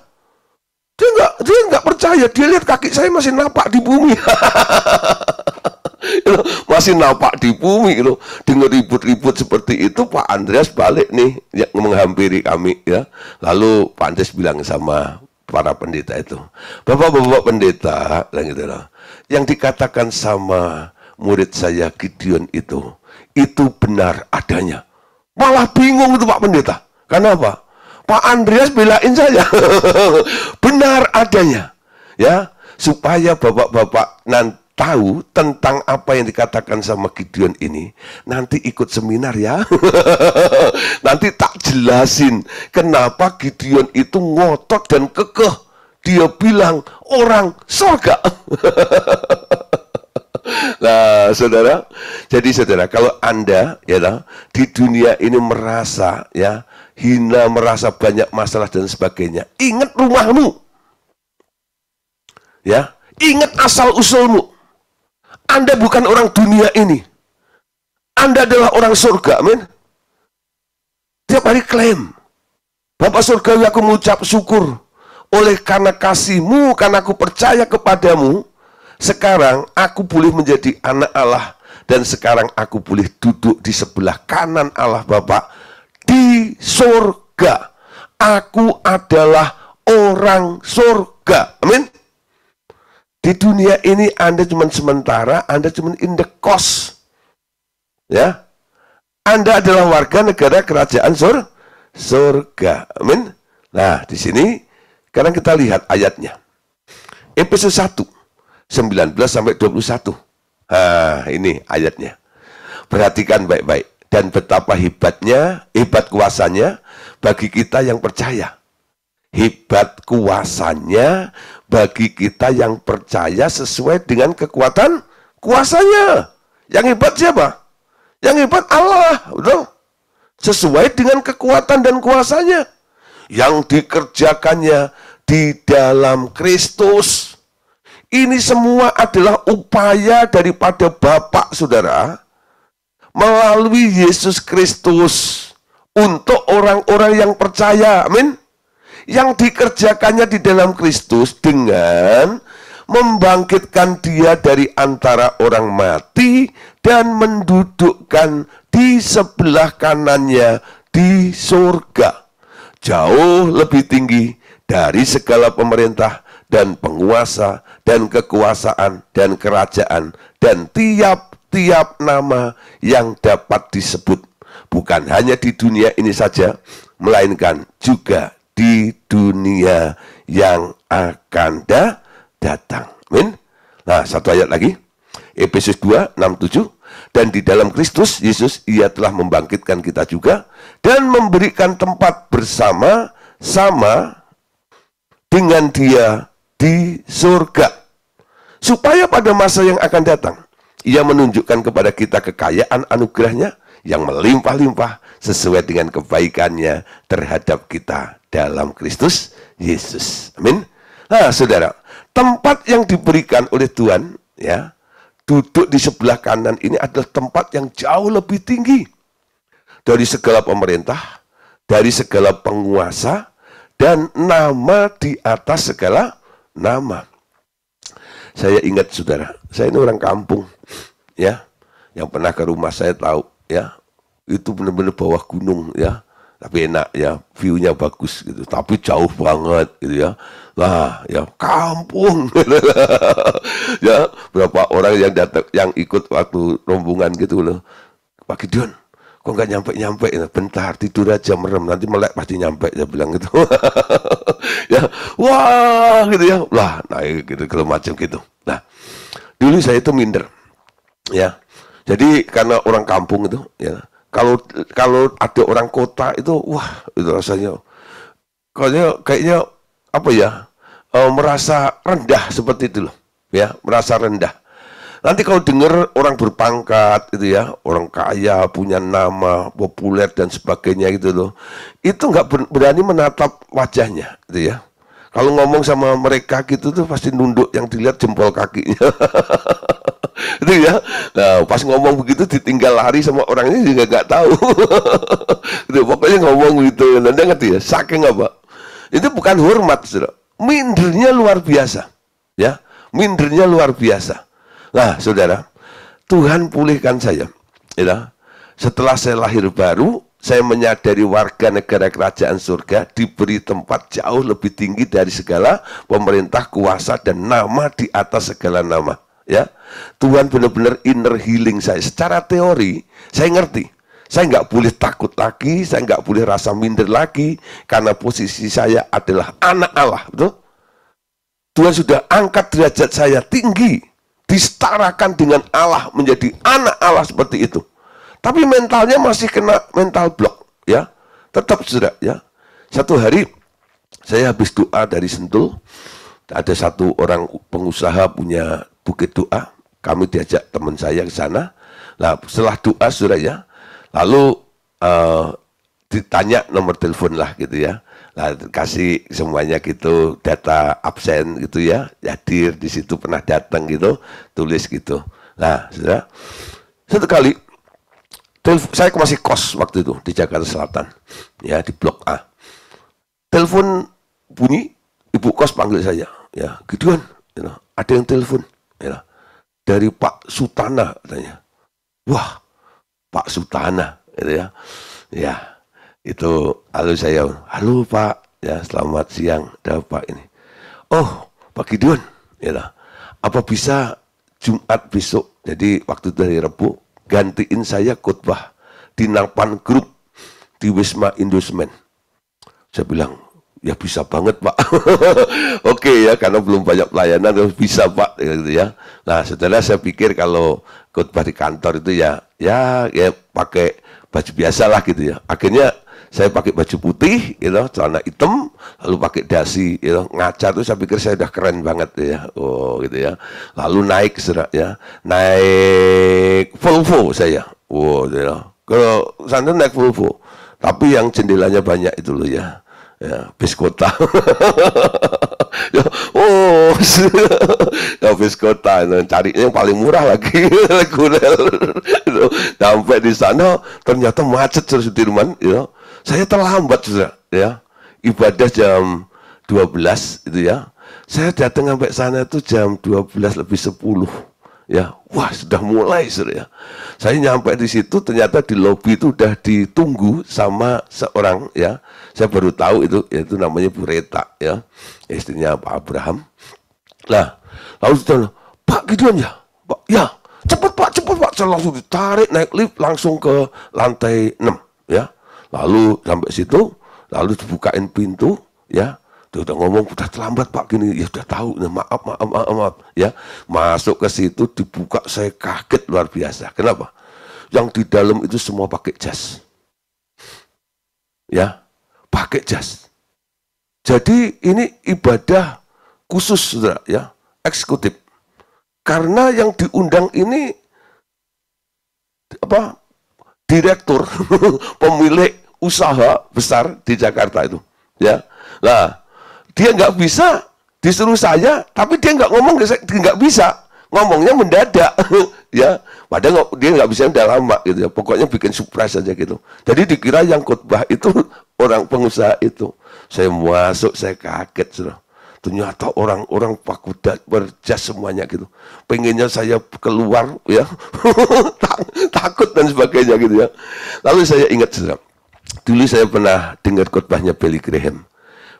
Dia nggak percaya. Dia lihat kaki saya masih napak di bumi. Masih napak di bumi gitu. Dengan ribut-ribut seperti itu, Pak Andreas balik nih yang menghampiri kami, ya. Lalu Pak Andreas bilang sama para pendeta itu, bapak-bapak pendeta, gitu loh, yang dikatakan sama murid saya Gideon itu benar adanya. Malah bingung itu Pak Pendeta. Kenapa? Pak Andreas belain saya. Benar adanya, ya, supaya bapak-bapak nanti tahu tentang apa yang dikatakan sama Gideon ini, nanti ikut seminar ya. Nanti tak jelasin kenapa Gideon itu ngotot dan kekeh. Dia bilang orang surga. Nah, saudara, jadi saudara, kalau Anda ya di dunia ini merasa ya hina, merasa banyak masalah dan sebagainya, ingat rumahmu. Ya, ingat asal usulmu. Anda bukan orang dunia ini. Anda adalah orang surga, amin. Tiap hari klaim, Bapak surgawi, aku mengucap syukur oleh karena kasih-Mu, karena aku percaya kepadamu. Sekarang aku boleh menjadi anak Allah, dan sekarang aku boleh duduk di sebelah kanan Allah Bapa di surga. Aku adalah orang surga, amin. Di dunia ini Anda cuma sementara, Anda cuma in the cost. Ya. Anda adalah warga negara kerajaan surga. Amin. Nah, di sini sekarang kita lihat ayatnya. Efesus 1 19 sampai 21. Nah, ini ayatnya. Perhatikan baik-baik, dan betapa hebat kuasanya bagi kita yang percaya. Hebat kuasanya bagi kita yang percaya sesuai dengan kekuatan kuasanya. Yang hebat siapa? Yang hebat Allah, betul? Sesuai dengan kekuatan dan kuasanya. yang dikerjakannya di dalam Kristus. Ini semua adalah upaya daripada Bapa, saudara, melalui Yesus Kristus untuk orang-orang yang percaya. Amin. Yang dikerjakannya di dalam Kristus dengan membangkitkan dia dari antara orang mati dan mendudukkan di sebelah kanannya di surga, jauh lebih tinggi dari segala pemerintah dan penguasa dan kekuasaan dan kerajaan dan tiap-tiap nama yang dapat disebut, bukan hanya di dunia ini saja, melainkan juga di dunia yang akan datang. Amin. Nah, satu ayat lagi, Efesus 2, 6, 7. Dan di dalam Kristus Yesus ia telah membangkitkan kita juga dan memberikan tempat bersama-sama dengan dia di surga, supaya pada masa yang akan datang ia menunjukkan kepada kita kekayaan anugerahnya yang melimpah-limpah sesuai dengan kebaikannya terhadap kita dalam Kristus Yesus. Amin. Nah, saudara, tempat yang diberikan oleh Tuhan, ya, duduk di sebelah kanan ini adalah tempat yang jauh lebih tinggi dari segala pemerintah, dari segala penguasa, dan nama di atas segala nama. Saya ingat, saudara, saya ini orang kampung, ya, yang pernah ke rumah saya tahu, ya, itu benar-benar bawah gunung, ya, tapi enak, ya, view-nya bagus gitu, tapi jauh banget gitu, ya. Lah, ya, kampung. Ya, berapa orang yang datang, yang ikut waktu rombongan gitu loh. Pak Gideon, kok nggak nyampe-nyampe? Bentar, tidur aja merem, nanti melek pasti nyampe, saya bilang gitu. Ya, wah, gitu ya. Lah, naik gitu, kalau macam gitu. Nah, dulu saya itu minder, ya. Jadi karena orang kampung itu, ya, kalau ada orang kota itu, wah, itu rasanya, kayaknya apa ya, merasa rendah seperti itu loh, ya, merasa rendah. Nanti kalau dengar orang berpangkat itu, ya, orang kaya, punya nama, populer dan sebagainya gitu loh, itu nggak berani menatap wajahnya, gitu ya. Kalau ngomong sama mereka gitu tuh pasti nunduk, yang dilihat jempol kakinya. Itu ya. Nah, pas ngomong begitu ditinggal lari sama orang ini juga nggak tahu. Itu pokoknya ngomong gitu, nanti ngerti ya, saking apa? Itu bukan hormat, saudara. Mindernya luar biasa, ya, mindernya luar biasa. Nah, saudara, Tuhan pulihkan saya, ya. Setelah saya lahir baru, saya menyadari warga negara kerajaan surga diberi tempat jauh lebih tinggi dari segala pemerintah, kuasa, dan nama di atas segala nama, ya. Tuhan benar-benar inner healing saya. Secara teori, saya ngerti. Saya nggak boleh takut lagi, saya nggak boleh rasa minder lagi, karena posisi saya adalah anak Allah, betul? Tuhan sudah angkat derajat saya tinggi, disetarakan dengan Allah, menjadi anak Allah seperti itu. Tapi mentalnya masih kena mental block, ya. Tetap, saudara, ya. Satu hari, saya habis doa dari Sentul, ada satu orang pengusaha punya bukit doa, kami diajak teman saya ke sana. Nah, setelah doa, saudara, ya, lalu ditanya nomor telepon lah gitu ya. Nah, kasih semuanya gitu, data absen gitu ya, hadir di situ, pernah datang gitu, tulis gitu. Nah, saudara, satu kali saya masih kos waktu itu di Jakarta Selatan, ya, di Blok A. Telepon bunyi, ibu kos panggil saya, ya, Gideon, you know, ada yang telepon, ya, dari Pak Sutana katanya. Wah, Pak Sutana, gitu ya. Ya, itu halo saya, halo Pak, ya, selamat siang, ada Pak ini. Oh, Pak Gideon, ya, apa bisa Jumat besok, jadi waktu dari Rebu, gantiin saya khotbah di Napan Group di Wisma Indosmen. Saya bilang, ya bisa banget Pak. Oke ya, karena belum banyak pelayanan, bisa Pak, gitu ya. Nah, setelah saya pikir kalau khotbah di kantor itu ya pakai baju biasa lah gitu ya. Akhirnya saya pakai baju putih, gitu, celana hitam, lalu pakai dasi, gitu, ngaca tuh saya pikir saya udah keren banget ya. Oh gitu ya. Lalu naik, ya, naik Volvo saya. Wow, gitu ya. Kalau sana naik Volvo, tapi yang jendelanya banyak itu loh ya. ya, bis kota. Oh, ya bis kota, carinya yang paling murah lagi, reguler. Sampai di sana ternyata macet Sudirman, ya. Saya terlambat sudah, ya. Ibadah jam 12 itu ya. Saya datang sampai sana itu jam 12 lebih 10. Ya, wah sudah mulai sudah ya. Saya nyampe di situ ternyata di lobi itu udah ditunggu sama seorang ya. Saya baru tahu itu namanya Bu Reta ya. Istrinya Pak Abraham. Nah, lalu sudah, Pak Gideon ya. Pak, ya, cepat Pak. Saya langsung ditarik naik lift langsung ke lantai 6 ya. Lalu sampai situ, lalu dibukain pintu ya. Dia udah ngomong, udah terlambat Pak gini, ya udah tahu, maaf, ya. Masuk ke situ dibuka, saya kaget luar biasa. Kenapa? Yang di dalam itu semua pakai jas. Ya, pakai jas. Jadi ini ibadah khusus, saudara, ya, eksekutif. Karena yang diundang ini apa? Direktur, pemilik usaha besar di Jakarta itu, ya. Nah, dia nggak bisa disuruh saya, tapi dia nggak ngomong, nggak bisa ngomongnya mendadak, ya. Padahal dia nggak bisa udah lama gitu ya. Pokoknya bikin surprise aja gitu. Jadi dikira yang khotbah itu orang pengusaha itu. Saya masuk, saya kaget, sudah. Ternyata orang-orang pakudat berjas semuanya gitu. Pengennya saya keluar, ya, takut dan sebagainya gitu ya. Lalu saya ingat, sudah. Dulu saya pernah dengar khotbahnya Billy Graham.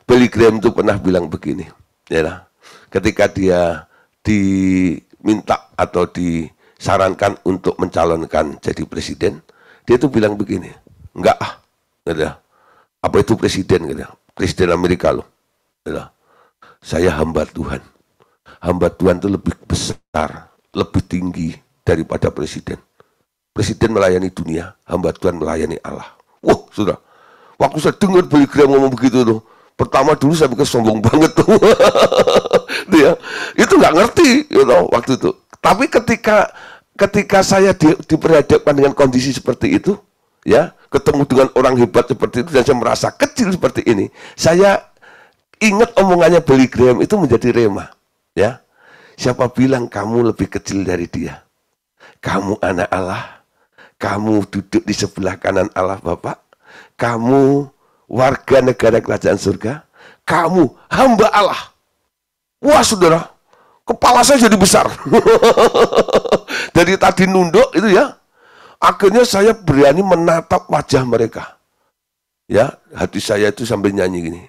Billy Graham itu pernah bilang begini, ya, ketika dia diminta atau disarankan untuk mencalonkan jadi presiden, dia itu bilang begini, enggak apa itu presiden, presiden Amerika loh, saya hamba Tuhan. Hamba Tuhan itu lebih besar, lebih tinggi daripada presiden. Presiden melayani dunia, hamba Tuhan melayani Allah. Wah, sudah. Waktu saya dengar Billy Graham ngomong begitu tuh, pertama dulu saya pikir sombong banget tuh. Dia itu nggak ngerti gitu, waktu itu. Tapi ketika saya diperhadapkan dengan kondisi seperti itu, ya, ketemu dengan orang hebat seperti itu dan saya merasa kecil seperti ini, saya ingat omongannya Billy Graham itu menjadi rema, ya. Siapa bilang kamu lebih kecil dari dia? Kamu anak Allah, kamu duduk di sebelah kanan Allah Bapa, kamu warga negara kerajaan surga, kamu hamba Allah. Wah saudara, kepala saya jadi besar. Dari tadi nunduk itu ya, akhirnya saya berani menatap wajah mereka. Ya, hati saya itu sambil nyanyi gini.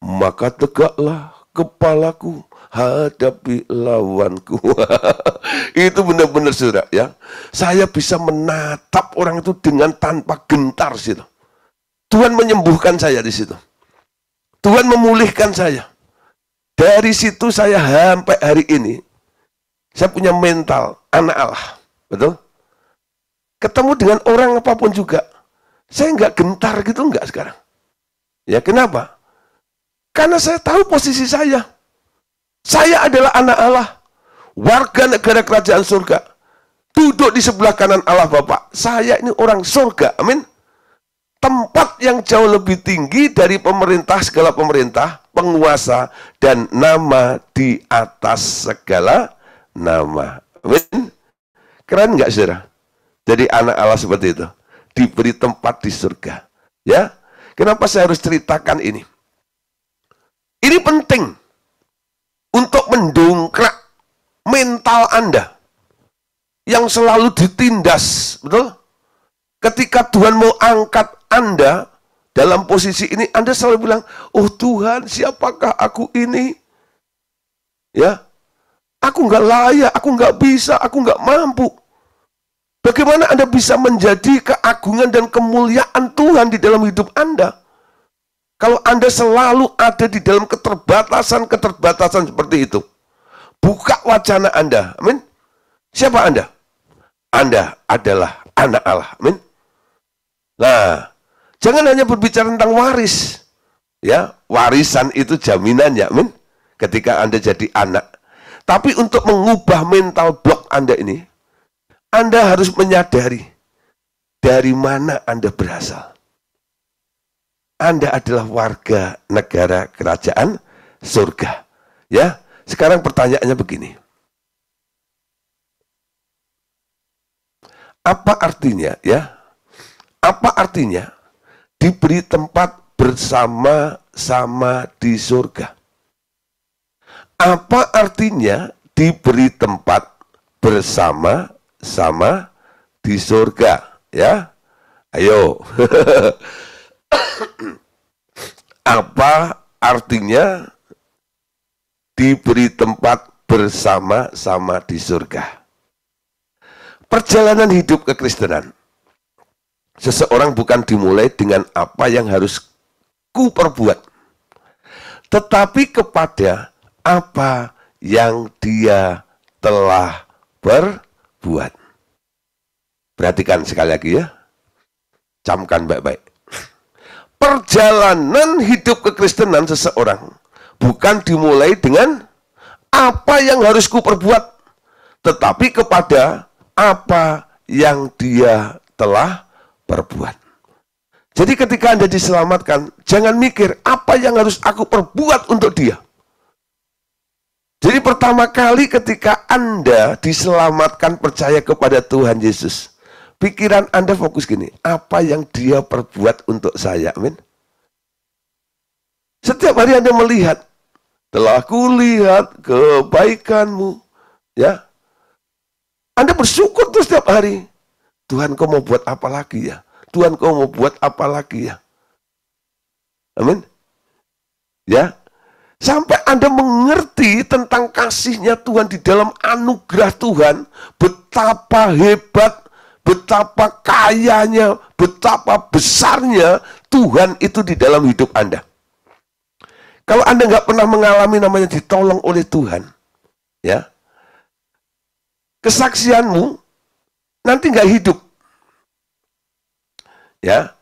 Maka tegaklah kepalaku, hadapi lawanku. Itu benar-benar saudara ya. Saya bisa menatap orang itu dengan tanpa gentar situ. Tuhan menyembuhkan saya di situ. Tuhan memulihkan saya. Dari situ saya sampai hari ini, saya punya mental anak Allah. Betul? Ketemu dengan orang apapun juga, saya nggak gentar gitu, nggak sekarang. Ya kenapa? Karena saya tahu posisi saya. Saya adalah anak Allah, warga negara kerajaan surga, duduk di sebelah kanan Allah Bapa. Saya ini orang surga, amin. Tempat yang jauh lebih tinggi dari pemerintah, segala pemerintah, penguasa, dan nama di atas segala nama. Amin. Keren nggak saudara? Jadi anak Allah seperti itu, diberi tempat di surga. Ya, kenapa saya harus ceritakan ini? Ini penting untuk mendongkrak mental Anda yang selalu ditindas, betul? Ketika Tuhan mau angkat Anda dalam posisi ini, Anda selalu bilang, oh Tuhan, siapakah aku ini? Ya, aku nggak layak, aku nggak bisa, aku nggak mampu. Bagaimana Anda bisa menjadi keagungan dan kemuliaan Tuhan di dalam hidup Anda? Kalau Anda selalu ada di dalam keterbatasan seperti itu. Buka wacana Anda, amin. Siapa Anda? Anda adalah anak Allah, amin. Nah, jangan hanya berbicara tentang waris. Ya, warisan itu jaminannya, amin. Ketika Anda jadi anak. Tapi untuk mengubah mental block Anda ini, Anda harus menyadari dari mana Anda berasal. Anda adalah warga negara kerajaan surga. Ya, sekarang pertanyaannya begini. Apa artinya ya? Apa artinya diberi tempat bersama-sama di surga? Apa artinya diberi tempat bersama-sama di surga? Ya, ayo. Apa artinya diberi tempat bersama-sama di surga? Perjalanan hidup kekristenan. Seseorang bukan dimulai dengan apa yang harus ku perbuat, tetapi kepada apa yang dia telah berbuat. Perhatikan sekali lagi ya. Camkan baik-baik. Perjalanan hidup kekristenan seseorang bukan dimulai dengan apa yang harus ku perbuat, tetapi kepada apa yang dia telah perbuat. Jadi ketika Anda diselamatkan, jangan mikir apa yang harus aku perbuat untuk dia. Jadi pertama kali ketika Anda diselamatkan percaya kepada Tuhan Yesus, pikiran Anda fokus gini, apa yang dia perbuat untuk saya, amin. Setiap hari Anda melihat, telah kulihat kebaikanmu, ya. Anda bersyukur tuh setiap hari. Tuhan, kau mau buat apa lagi ya? Tuhan, kau mau buat apa lagi ya? Amin. Ya. Sampai Anda mengerti tentang kasihnya Tuhan di dalam anugerah Tuhan, betapa hebat, betapa kayanya, betapa besarnya Tuhan itu di dalam hidup Anda. Kalau Anda nggak pernah mengalami namanya ditolong oleh Tuhan, ya, kesaksianmu nanti nggak hidup, ya.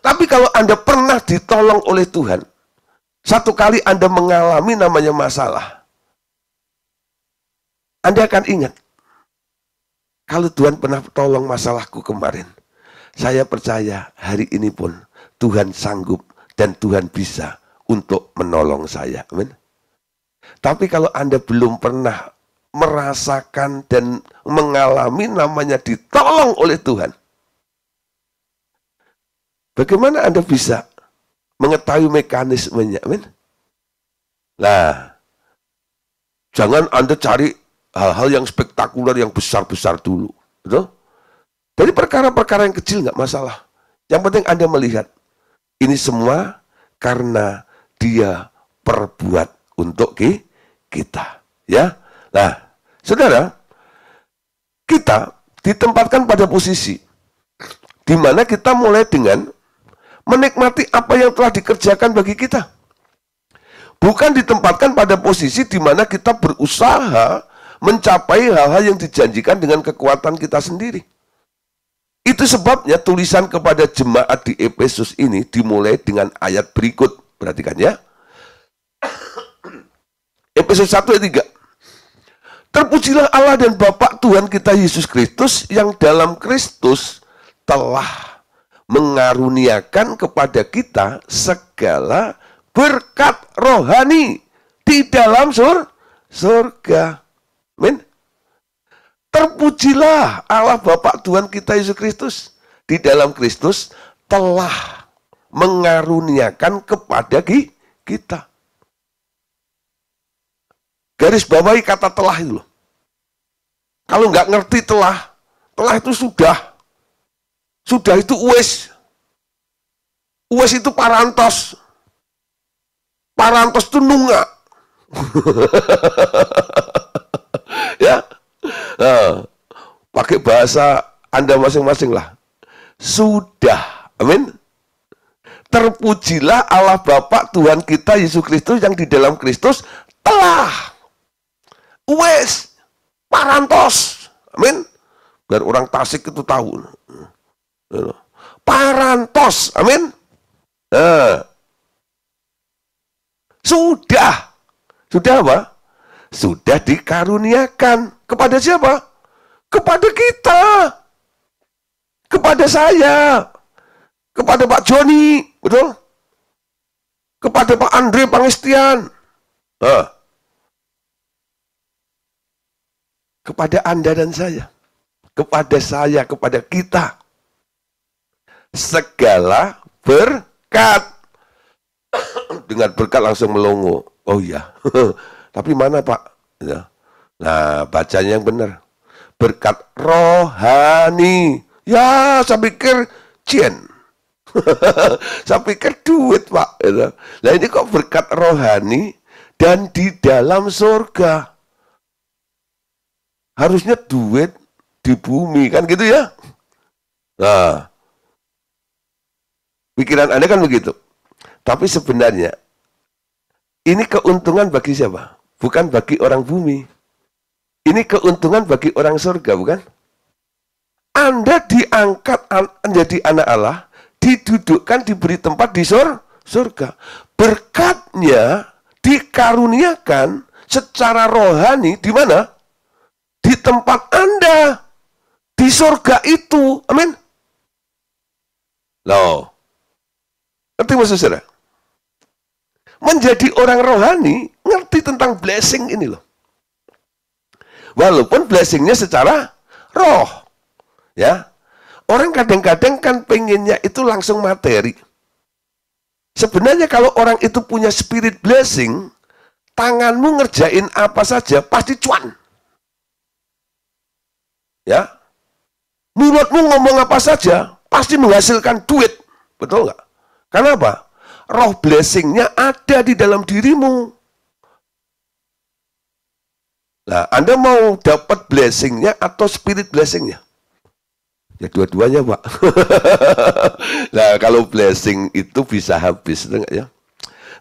Tapi kalau Anda pernah ditolong oleh Tuhan, satu kali Anda mengalami namanya masalah, Anda akan ingat, kalau Tuhan pernah tolong masalahku kemarin, saya percaya hari ini pun Tuhan sanggup dan Tuhan bisa untuk menolong saya. Amin. Tapi kalau Anda belum pernah merasakan dan mengalami namanya ditolong oleh Tuhan, bagaimana Anda bisa mengetahui mekanismenya? Amin. Nah, jangan Anda cari hal-hal yang spektakuler, yang besar-besar dulu. Betul? Dari perkara-perkara yang kecil nggak masalah. Yang penting Anda melihat, ini semua karena dia perbuat untuk kita. Ya. Nah, saudara, kita ditempatkan pada posisi di mana kita mulai dengan menikmati apa yang telah dikerjakan bagi kita. Bukan ditempatkan pada posisi di mana kita berusaha mencapai hal-hal yang dijanjikan dengan kekuatan kita sendiri. Itu sebabnya tulisan kepada jemaat di Efesus ini dimulai dengan ayat berikut. Perhatikan ya. Efesus 1 ayat 3. Terpujilah Allah dan Bapa Tuhan kita Yesus Kristus yang dalam Kristus telah mengaruniakan kepada kita segala berkat rohani di dalam surga. Amin. Terpujilah Allah Bapa Tuhan kita Yesus Kristus di dalam Kristus telah mengaruniakan kepada kita. Garis bawahi kata telah itu loh. Kalau nggak ngerti telah itu sudah. Sudah itu uwes. Uwes itu parantos. Parantos itu nunga. Ya. Nah, pakai bahasa Anda masing-masing lah. Sudah. Amin. Terpujilah Allah Bapa Tuhan kita Yesus Kristus yang di dalam Kristus telah wes parantos. Amin. Biar orang Tasik itu tahu. Parantos. Amin. Nah. Sudah apa? Sudah dikaruniakan. Kepada siapa? Kepada kita. Kepada saya. Kepada Pak Joni. Betul? Kepada Pak Andre Pangestian. Kepada Anda dan saya. Kepada saya, kepada kita. Segala berkat. Dengan berkat langsung melongo. Oh iya. Tapi mana Pak? Ya. Nah, bacanya yang benar. Berkat rohani. Ya, saya pikir cien. Saya pikir duit Pak. Nah ini kok berkat rohani dan di dalam surga. Harusnya duit di bumi kan gitu ya. Nah, pikiran Anda kan begitu. Tapi sebenarnya ini keuntungan bagi siapa? Bukan bagi orang bumi. Ini keuntungan bagi orang surga, bukan? Anda diangkat menjadi anak Allah, didudukkan, diberi tempat di surga. Berkatnya dikaruniakan secara rohani di mana? Di tempat Anda. Di surga itu. Amin. Loh. Ngerti maksud saudara? Menjadi orang rohani, ngerti tentang blessing ini loh. Walaupun blessingnya secara roh. Ya. Orang kadang-kadang kan pengennya itu langsung materi. Sebenarnya kalau orang itu punya spirit blessing, tanganmu ngerjain apa saja pasti cuan. Ya. Mulutmu ngomong apa saja pasti menghasilkan duit. Betul nggak? Kenapa? Roh blessingnya ada di dalam dirimu. Nah, Anda mau dapat blessingnya atau spirit blessingnya? Ya dua-duanya Pak. Nah kalau blessing itu bisa habis, enggak ya?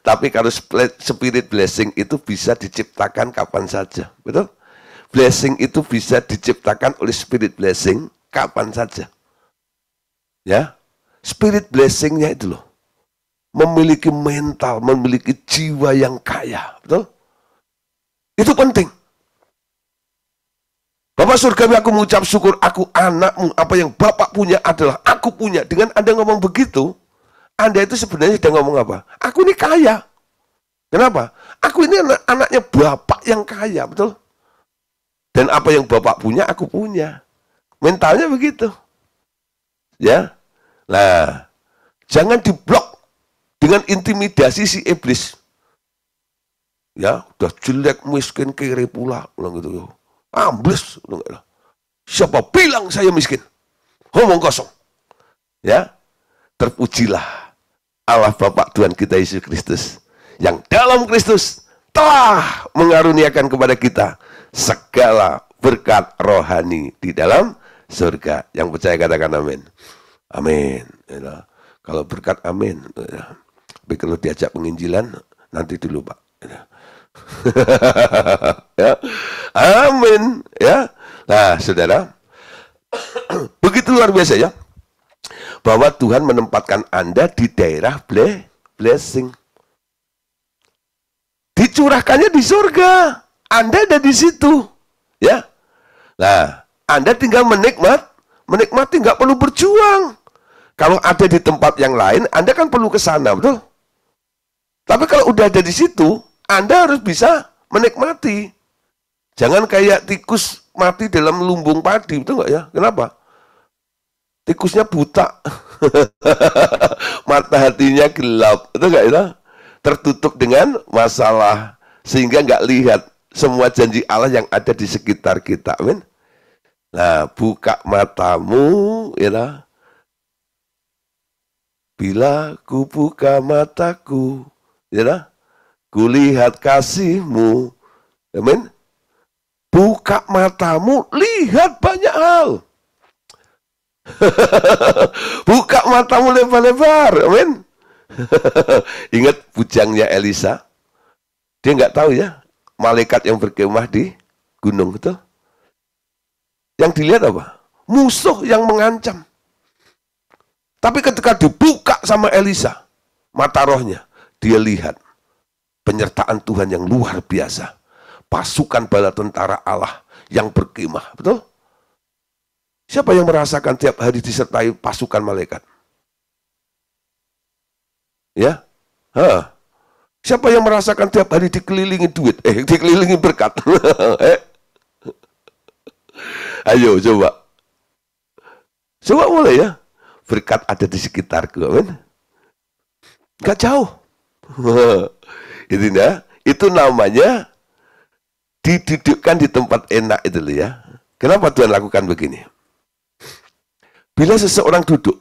Tapi kalau spirit blessing itu bisa diciptakan kapan saja, betul? Blessing itu bisa diciptakan oleh spirit blessing kapan saja. Ya, spirit blessingnya itu loh, memiliki mental, memiliki jiwa yang kaya, betul? Itu penting. Bapak surgawi, aku mengucap syukur, aku anakmu, apa yang Bapak punya adalah aku punya. Dengan Anda ngomong begitu, Anda itu sebenarnya sedang ngomong apa? Aku ini kaya. Kenapa? Aku ini anaknya Bapak yang kaya, betul? Dan apa yang Bapak punya, aku punya. Mentalnya begitu. Ya. Nah, jangan diblok dengan intimidasi si iblis. Ya, udah jelek, miskin, kere pula, bilang gitu. Ambles, siapa bilang saya miskin? Ngomong kosong. Ya, terpujilah Allah Bapa Tuhan kita Yesus Kristus, yang dalam Kristus telah mengaruniakan kepada kita segala berkat rohani di dalam surga. Yang percaya katakan amin. Amin. Ya, kalau berkat amin. Ya. Tapi kalau diajak penginjilan nanti dulu Pak. Ya. Ya. Amin ya. Nah saudara, begitu luar biasa ya, bahwa Tuhan menempatkan Anda di daerah blessing. Dicurahkannya di surga, Anda ada di situ ya. Nah Anda tinggal menikmati, nggak perlu berjuang. Kalau ada di tempat yang lain, Anda kan perlu ke sana, betul? Tapi kalau udah ada di situ, Anda harus bisa menikmati. Jangan kayak tikus mati dalam lumbung padi, betul nggak ya? Kenapa? Tikusnya buta, mata hatinya gelap, betul nggak ya? Tertutup dengan masalah, sehingga nggak lihat semua janji Allah yang ada di sekitar kita, amin. Nah, buka matamu, ya. Bila ku buka mataku, ya, kulihat kasihmu, amin. Buka matamu, lihat banyak hal. Buka matamu lebar-lebar, amin. Ingat bujangnya Elisa, dia nggak tahu ya, malaikat yang berkemah di gunung itu. Yang dilihat apa? Musuh yang mengancam. Tapi ketika dibuka sama Elisa, mata rohnya, dia lihat penyertaan Tuhan yang luar biasa. Pasukan bala tentara Allah yang berkemah, betul? Siapa yang merasakan tiap hari disertai pasukan malaikat? Ya, Hah. Siapa yang merasakan tiap hari dikelilingi duit, dikelilingi berkat? Ayo coba, mulai ya. Berkat ada di sekitarku, amin. Gak jauh. Itu namanya didudukkan di tempat enak itu loh ya. Kenapa Tuhan lakukan begini? Bila seseorang duduk,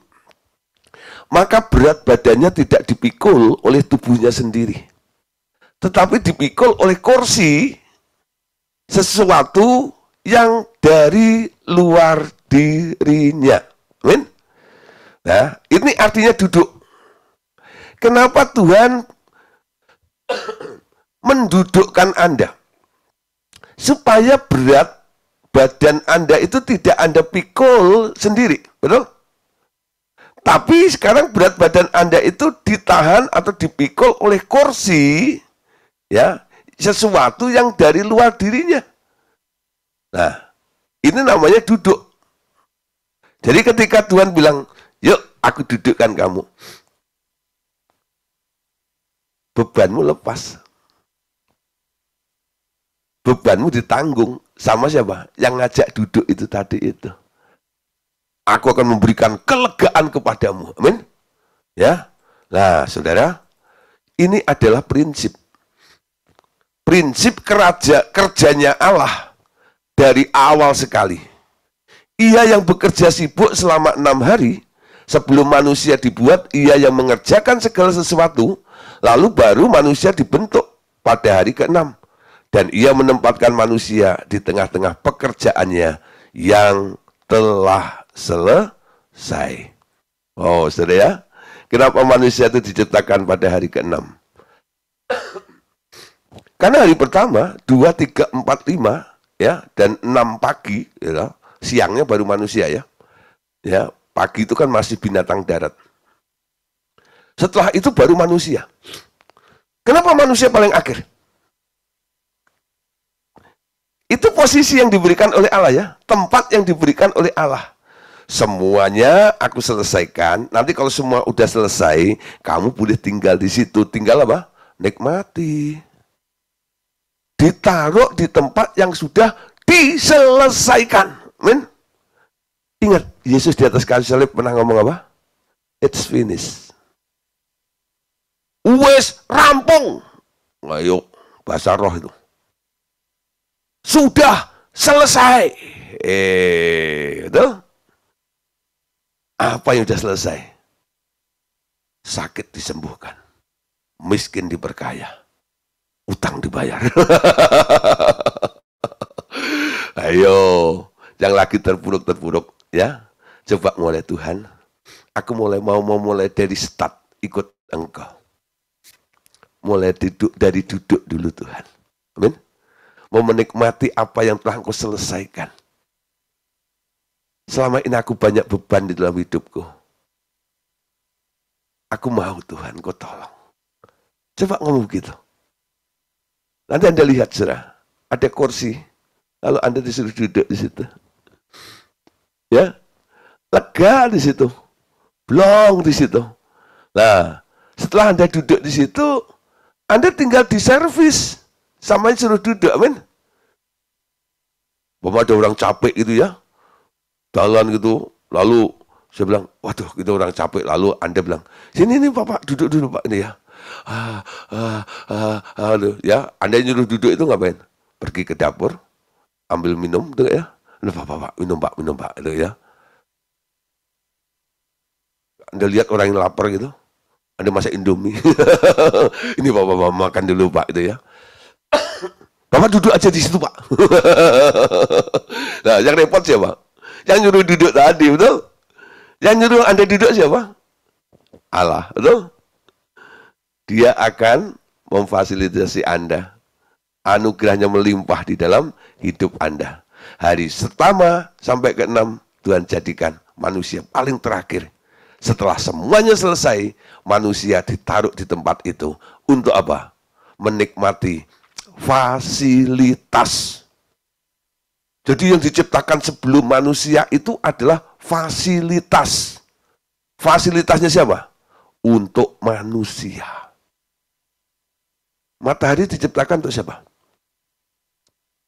maka berat badannya tidak dipikul oleh tubuhnya sendiri, tetapi dipikul oleh kursi, sesuatu yang dari luar dirinya. Amin. Nah, ini artinya duduk. Kenapa Tuhan mendudukkan Anda? Supaya berat badan Anda itu tidak Anda pikul sendiri, betul? Tapi sekarang berat badan Anda itu ditahan atau dipikul oleh kursi, ya, sesuatu yang dari luar dirinya. Nah, ini namanya duduk. Jadi ketika Tuhan bilang, yuk aku dudukkan kamu, bebanmu lepas. Bebanmu ditanggung sama siapa? Yang ngajak duduk itu tadi itu. Aku akan memberikan kelegaan kepadamu. Amin. Ya. Nah, saudara, ini adalah prinsip. Prinsip kerjanya Allah dari awal sekali. Ia yang bekerja sibuk selama 6 hari, sebelum manusia dibuat, ia yang mengerjakan segala sesuatu, lalu baru manusia dibentuk pada hari ke-6. Dan ia menempatkan manusia di tengah-tengah pekerjaannya yang telah selesai. Oh, saudara ya, kenapa manusia itu diciptakan pada hari ke-6? Karena hari pertama, 2, 3, 4, 5, ya, dan 6 pagi, ya, siangnya baru manusia ya. Ya, pagi itu kan masih binatang darat. Setelah itu baru manusia. Kenapa manusia paling akhir? Itu posisi yang diberikan oleh Allah ya, tempat yang diberikan oleh Allah. Semuanya aku selesaikan. Nanti kalau semua udah selesai, kamu boleh tinggal di situ. Tinggal apa? Nikmati. Ditaruh di tempat yang sudah diselesaikan. Amin. Ingat, Yesus di atas kayu salib pernah ngomong apa? It's finished. Wes rampung. Ayo, bahasa roh itu. Sudah selesai. Betul? Apa yang sudah selesai? Sakit disembuhkan. Miskin diberkaya. Utang dibayar. Ayo, yang lagi terpuruk ya. Coba mulai Tuhan. Aku mau mulai dari start ikut Engkau. Mulai dari duduk dulu Tuhan. Amin. Mau menikmati apa yang telah Engkau selesaikan. Selama ini aku banyak beban di dalam hidupku. Aku mau Tuhan, Kau tolong. Coba ngomong begitu. Nanti Anda lihat, saudara, ada kursi, lalu Anda disuruh duduk di situ. Ya, lega di situ, blong di situ. Nah, setelah Anda duduk di situ, Anda tinggal di servis. Sama suruh duduk, amin. Bapak ada orang capek gitu ya, jalan gitu, lalu saya bilang, waduh kita orang capek, lalu Anda bilang, sini nih Bapak, duduk dulu Pak ini ya. Ya, Anda nyuruh duduk itu ngapain? Pergi ke dapur, ambil minum tuh ya. Pak, minum Pak, itu ya. Anda lihat orang yang lapar gitu, Anda masak Indomie. Ini Bapak makan dulu Pak, itu ya. Bapak duduk aja di situ Pak. Nah, yang repot siapa? Yang nyuruh duduk tadi, betul? Yang nyuruh Anda duduk siapa? Allah, betul? Dia akan memfasilitasi Anda. Anugerahnya melimpah di dalam hidup Anda. Hari pertama sampai ke-6, Tuhan jadikan manusia paling terakhir. Setelah semuanya selesai, manusia ditaruh di tempat itu. Untuk apa? Menikmati fasilitas. Jadi yang diciptakan sebelum manusia itu adalah fasilitas. Fasilitasnya siapa? untuk manusia. Matahari diciptakan untuk siapa?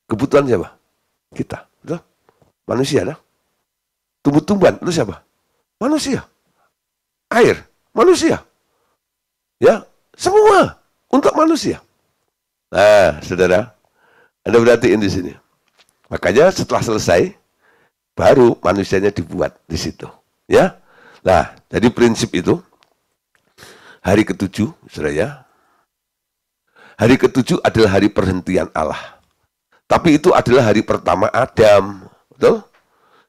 Kebutuhan siapa? Kita, betul? Manusia, dah. Tumbuh-tumbuhan itu siapa? Manusia. Air, manusia. Ya, semua untuk manusia. Nah, saudara, Anda perhatiin di sini. Makanya setelah selesai, baru manusianya dibuat di situ. Ya, nah, jadi prinsip itu hari ke-7, saudara ya. Hari ke-7 adalah hari perhentian Allah. Tapi itu adalah hari pertama Adam, betul?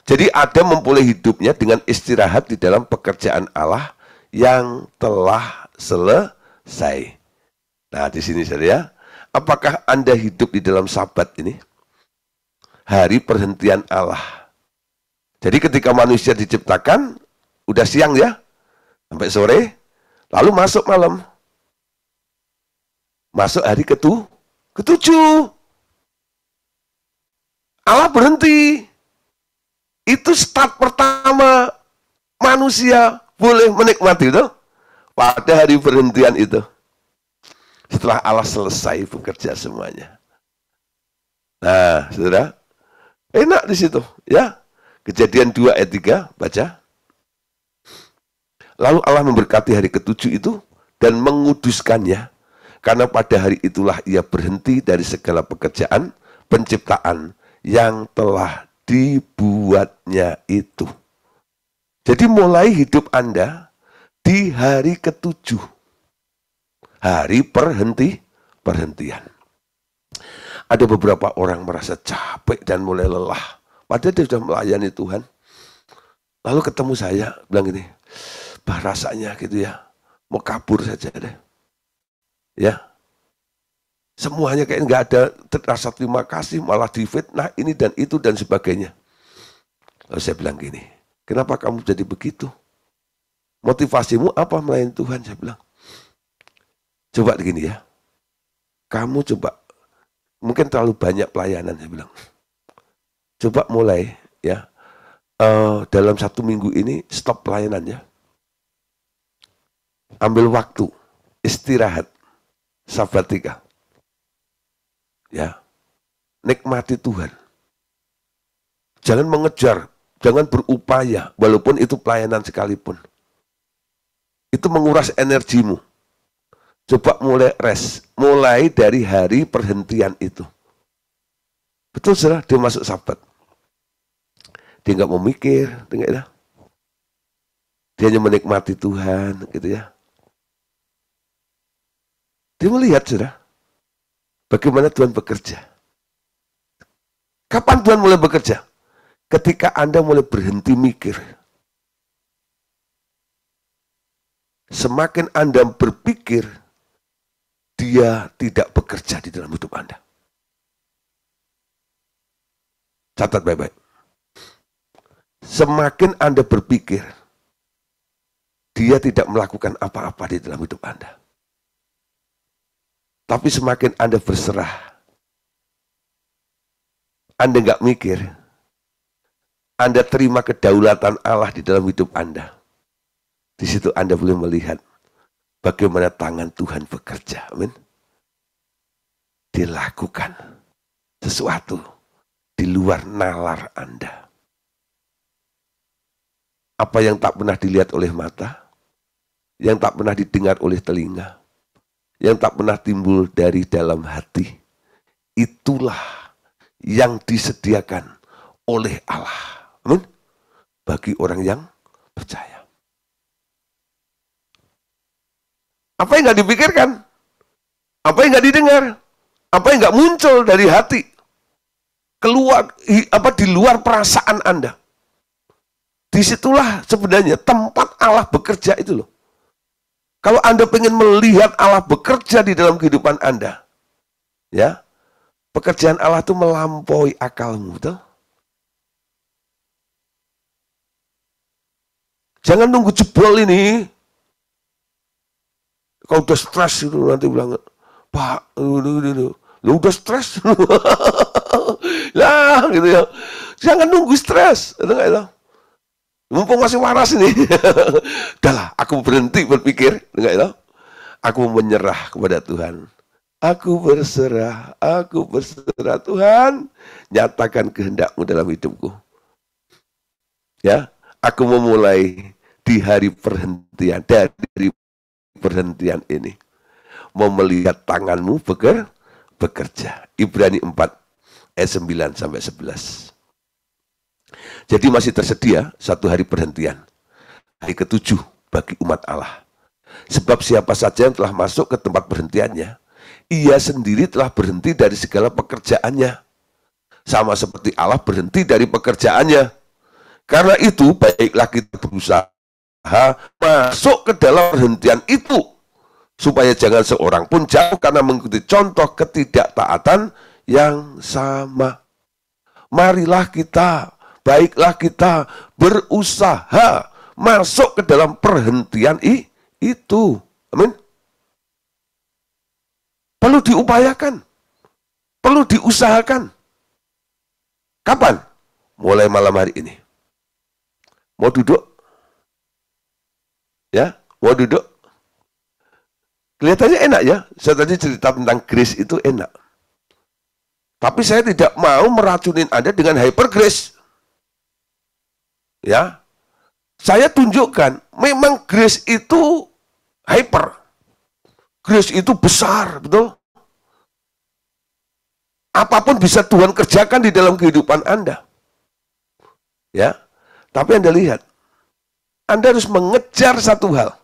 Jadi Adam memulai hidupnya dengan istirahat di dalam pekerjaan Allah yang telah selesai. Nah, di sini saudara ya, apakah Anda hidup di dalam Sabat ini? Hari perhentian Allah. Jadi ketika manusia diciptakan, udah siang ya, sampai sore, lalu masuk malam. Masuk hari ke-7. Allah berhenti. Itu start pertama manusia boleh menikmati itu pada hari perhentian itu. Setelah Allah selesai bekerja semuanya. Nah, saudara, enak di situ, ya. Kejadian 2 ayat 3, baca. Lalu Allah memberkati hari ke-7 itu dan menguduskannya, karena pada hari itulah ia berhenti dari segala pekerjaan penciptaan yang telah dibuatnya itu. Jadi mulai hidup Anda di hari ke-7. Hari perhentian. Ada beberapa orang merasa capek dan mulai lelah. Padahal dia sudah melayani Tuhan. Lalu ketemu saya, bilang gini, bah rasanya gitu ya, mau kabur saja deh. Ya, semuanya kayak nggak ada rasa terima kasih, malah difitnah ini dan itu dan sebagainya. Lalu saya bilang gini, kenapa kamu jadi begitu? Motivasimu apa melayani Tuhan? Saya bilang, coba begini ya, kamu coba, mungkin terlalu banyak pelayanan, saya bilang. Coba mulai ya, dalam 1 minggu ini stop pelayanannya. Ambil waktu, istirahat, sabatika. Ya, nikmati Tuhan. Jangan mengejar, jangan berupaya, walaupun itu pelayanan sekalipun. Itu menguras energimu. Coba mulai rest, mulai dari hari perhentian itu. Betul saudara, dia masuk Sabat. Dia nggak mau mikir, dia hanya menikmati Tuhan, gitu ya. Dia melihat saudara, bagaimana Tuhan bekerja. Kapan Tuhan mulai bekerja? Ketika Anda mulai berhenti mikir. Semakin Anda berpikir, dia tidak bekerja di dalam hidup Anda. Catat baik-baik. Semakin Anda berpikir, dia tidak melakukan apa-apa di dalam hidup Anda. Tapi semakin Anda berserah, Anda nggak mikir, Anda terima kedaulatan Allah di dalam hidup Anda. Di situ Anda boleh melihat bagaimana tangan Tuhan bekerja. Amin. Dilakukan sesuatu di luar nalar Anda. Apa yang tak pernah dilihat oleh mata, yang tak pernah didengar oleh telinga, yang tak pernah timbul dari dalam hati, itulah yang disediakan oleh Allah. Amin. Bagi orang yang percaya. Apa yang nggak dipikirkan? Apa yang nggak didengar? Apa yang nggak muncul dari hati? Keluar, di luar perasaan Anda. Disitulah sebenarnya tempat Allah bekerja itu loh. Kalau Anda ingin melihat Allah bekerja di dalam kehidupan Anda, ya, pekerjaan Allah itu melampaui akalmu, betul? Jangan nunggu jebol ini. Kalau udah stres itu nanti bilang, Pak, lu udah stres. Lah, gitu ya. Jangan nunggu stres, itu enggak itu. Mumpung masih waras ini. Udahlah, aku berhenti berpikir, enggak itu? Aku menyerah kepada Tuhan. Aku berserah Tuhan, nyatakan kehendak-Mu dalam hidupku. Ya, aku memulai di hari perhentian, dari perhentian ini. Mau melihat tangan-Mu bekerja. Ibrani 4 ayat 9 sampai 11. Jadi masih tersedia satu hari perhentian. Hari ke-7 bagi umat Allah. Sebab siapa saja yang telah masuk ke tempat perhentiannya, ia sendiri telah berhenti dari segala pekerjaannya. Sama seperti Allah berhenti dari pekerjaannya. Karena itu, baiklah kita berusaha masuk ke dalam perhentian itu. Supaya jangan seorang pun jauh karena mengikuti contoh ketidaktaatan yang sama. Marilah kita, baiklah kita berusaha masuk ke dalam perhentian itu. Amin. Perlu diupayakan, perlu diusahakan. Kapan? Mulai malam hari ini. Mau duduk? Ya, mau duduk? Kelihatannya enak ya. Saya tadi cerita tentang grace itu enak. Tapi saya tidak mau meracunin Anda dengan hyper grace. Ya. Saya tunjukkan, memang grace itu hyper. Grace itu besar, betul? Apapun bisa Tuhan kerjakan di dalam kehidupan Anda. Ya. Tapi Anda lihat, Anda harus mengejar satu hal.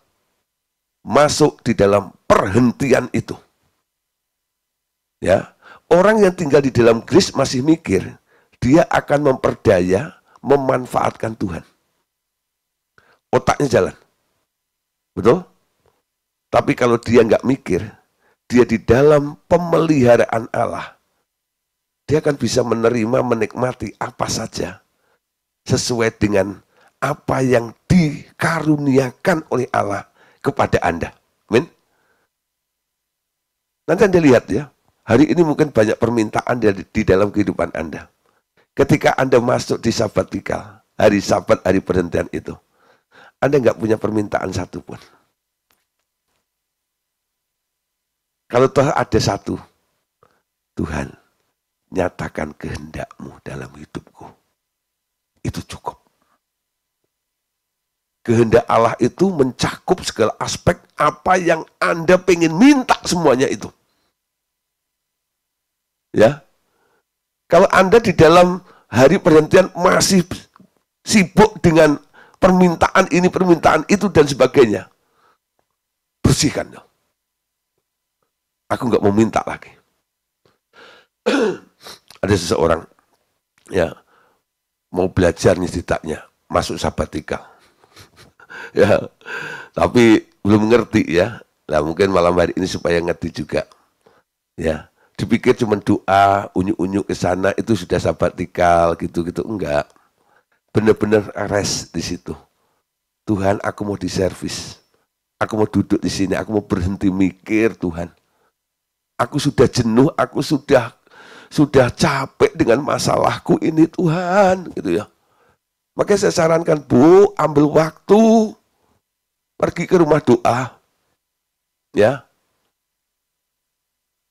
Masuk di dalam perhentian itu. Ya. Orang yang tinggal di dalam grace masih mikir, dia akan memperdaya, memanfaatkan Tuhan. Otaknya jalan. Betul? Tapi kalau dia nggak mikir, dia di dalam pemeliharaan Allah, dia akan bisa menerima, menikmati apa saja, sesuai dengan apa yang dikaruniakan oleh Allah kepada Anda. Amin. Nanti Anda lihat ya, hari ini mungkin banyak permintaan di dalam kehidupan Anda. Ketika Anda masuk di sabatikal, hari Sabat, hari perhentian itu, Anda nggak punya permintaan satupun. Kalau toh ada satu, Tuhan, nyatakan kehendak-Mu dalam hidupku. Itu cukup. Kehendak Allah itu mencakup segala aspek apa yang Anda pengen minta semuanya itu. Ya. Kalau Anda di dalam hari perhentian masih sibuk dengan permintaan ini, permintaan itu, dan sebagainya, bersihkan. Aku nggak mau minta lagi. Ada seseorang, ya, mau belajar nyetitaknya, masuk sabatikal. Ya, tapi belum ngerti ya. Nah, mungkin malam hari ini supaya ngerti juga. Ya, dipikir cuma doa, unyu-unyu ke sana itu sudah sabatikal gitu-gitu, enggak. Benar-benar rest di situ. Tuhan, aku mau diservis. Aku mau duduk di sini, aku mau berhenti mikir, Tuhan. Aku sudah jenuh, aku sudah capek dengan masalahku ini, Tuhan, gitu ya. Makanya saya sarankan, Bu, ambil waktu, pergi ke rumah doa, ya.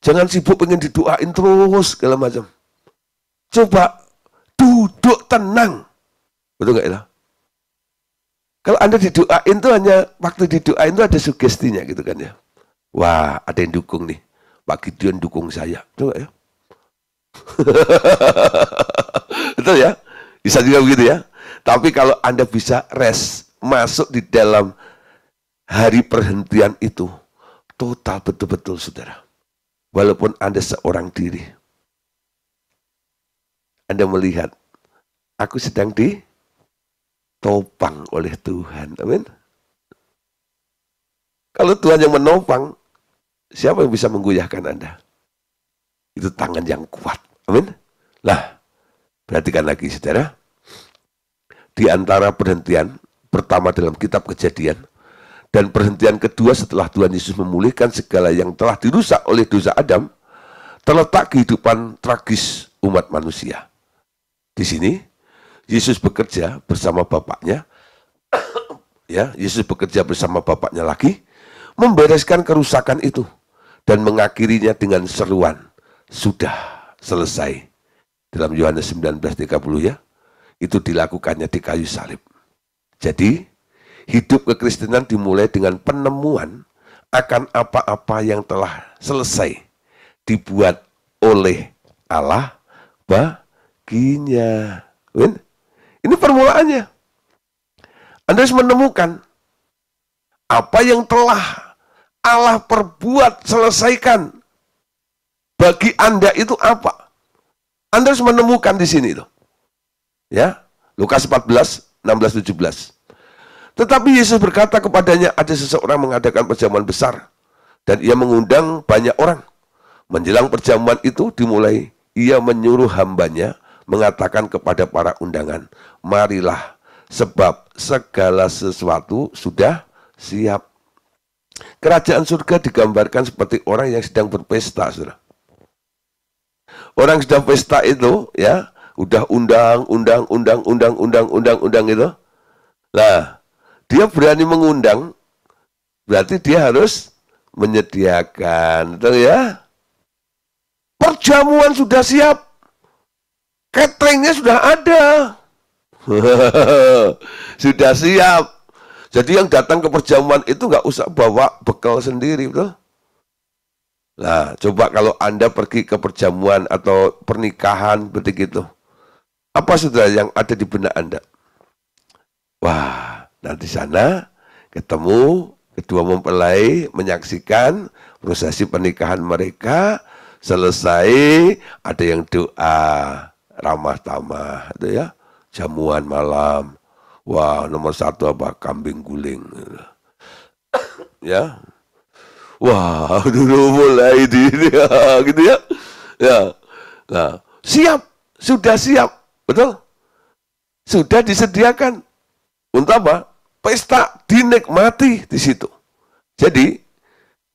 Jangan sibuk pengen didoain terus, segala macam. Coba duduk tenang, betul nggak ya? Kalau Anda didoain tuh hanya waktu didoain tuh ada sugestinya gitu kan ya. Wah, ada yang dukung nih, Pak Gideon dukung saya, betul nggak ya? Betul ya? Bisa juga begitu ya. Tapi kalau Anda bisa rest, masuk di dalam hari perhentian itu, total betul-betul, saudara. Walaupun Anda seorang diri, Anda melihat, aku sedang ditopang oleh Tuhan. Amin. Kalau Tuhan yang menopang, siapa yang bisa menggoyahkan Anda? Itu tangan yang kuat. Amin. Nah, perhatikan lagi, saudara. Di antara perhentian pertama dalam kitab Kejadian dan perhentian kedua setelah Tuhan Yesus memulihkan segala yang telah dirusak oleh dosa Adam, terletak kehidupan tragis umat manusia. Di sini, Yesus bekerja bersama Bapaknya Ya, Yesus bekerja bersama Bapaknya lagi, membereskan kerusakan itu dan mengakhirinya dengan seruan, sudah selesai. Dalam Yohanes 19:30 ya, itu dilakukannya di kayu salib. Jadi, hidup kekristenan dimulai dengan penemuan akan apa-apa yang telah selesai dibuat oleh Allah baginya. Ini permulaannya. Anda harus menemukan apa yang telah Allah perbuat, selesaikan bagi Anda itu apa. Anda harus menemukan di sini tuh. Ya, Lukas 14, 16, 17. Tetapi Yesus berkata kepadanya, ada seseorang mengadakan perjamuan besar dan ia mengundang banyak orang. Menjelang perjamuan itu dimulai, ia menyuruh hambanya mengatakan kepada para undangan, marilah, sebab segala sesuatu sudah siap. Kerajaan surga digambarkan seperti orang yang sedang berpesta, saudara. Orang yang sedang pesta itu, ya, udah undang itu. Nah, dia berani mengundang, berarti dia harus menyediakan, betul ya? Perjamuan sudah siap, cateringnya sudah ada. Sudah siap. Jadi yang datang ke perjamuan itu nggak usah bawa bekal sendiri, betul? Nah, coba kalau Anda pergi ke perjamuan atau pernikahan seperti itu, apa sudah yang ada di benak Anda? Wah, nanti sana ketemu kedua mempelai menyaksikan prosesi pernikahan mereka, selesai ada yang doa ramah tamah, itu ya. Jamuan malam, wah nomor 1 apa? Kambing guling, ya, wah dulu mulai gitu ya, ya, nah siap, sudah siap, betul, sudah disediakan untuk apa? Pesta dinikmati di situ. Jadi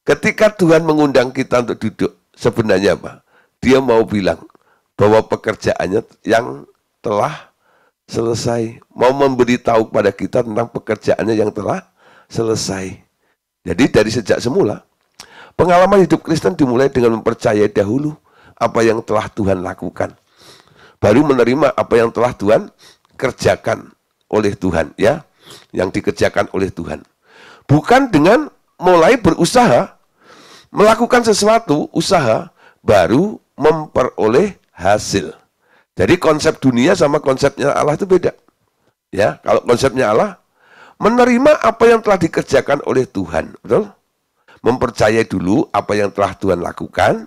ketika Tuhan mengundang kita untuk duduk, sebenarnya apa? Dia mau bilang bahwa pekerjaannya yang telah selesai, mau memberitahu kepada kita tentang pekerjaannya yang telah selesai. Jadi dari sejak semula, pengalaman hidup Kristen dimulai dengan mempercayai dahulu apa yang telah Tuhan lakukan, baru menerima apa yang telah Tuhan kerjakan oleh Tuhan, ya, yang dikerjakan oleh Tuhan. Bukan dengan mulai berusaha, melakukan sesuatu, usaha, baru memperoleh hasil. Jadi konsep dunia sama konsepnya Allah itu beda. Ya, kalau konsepnya Allah, menerima apa yang telah dikerjakan oleh Tuhan, betul? Mempercayai dulu apa yang telah Tuhan lakukan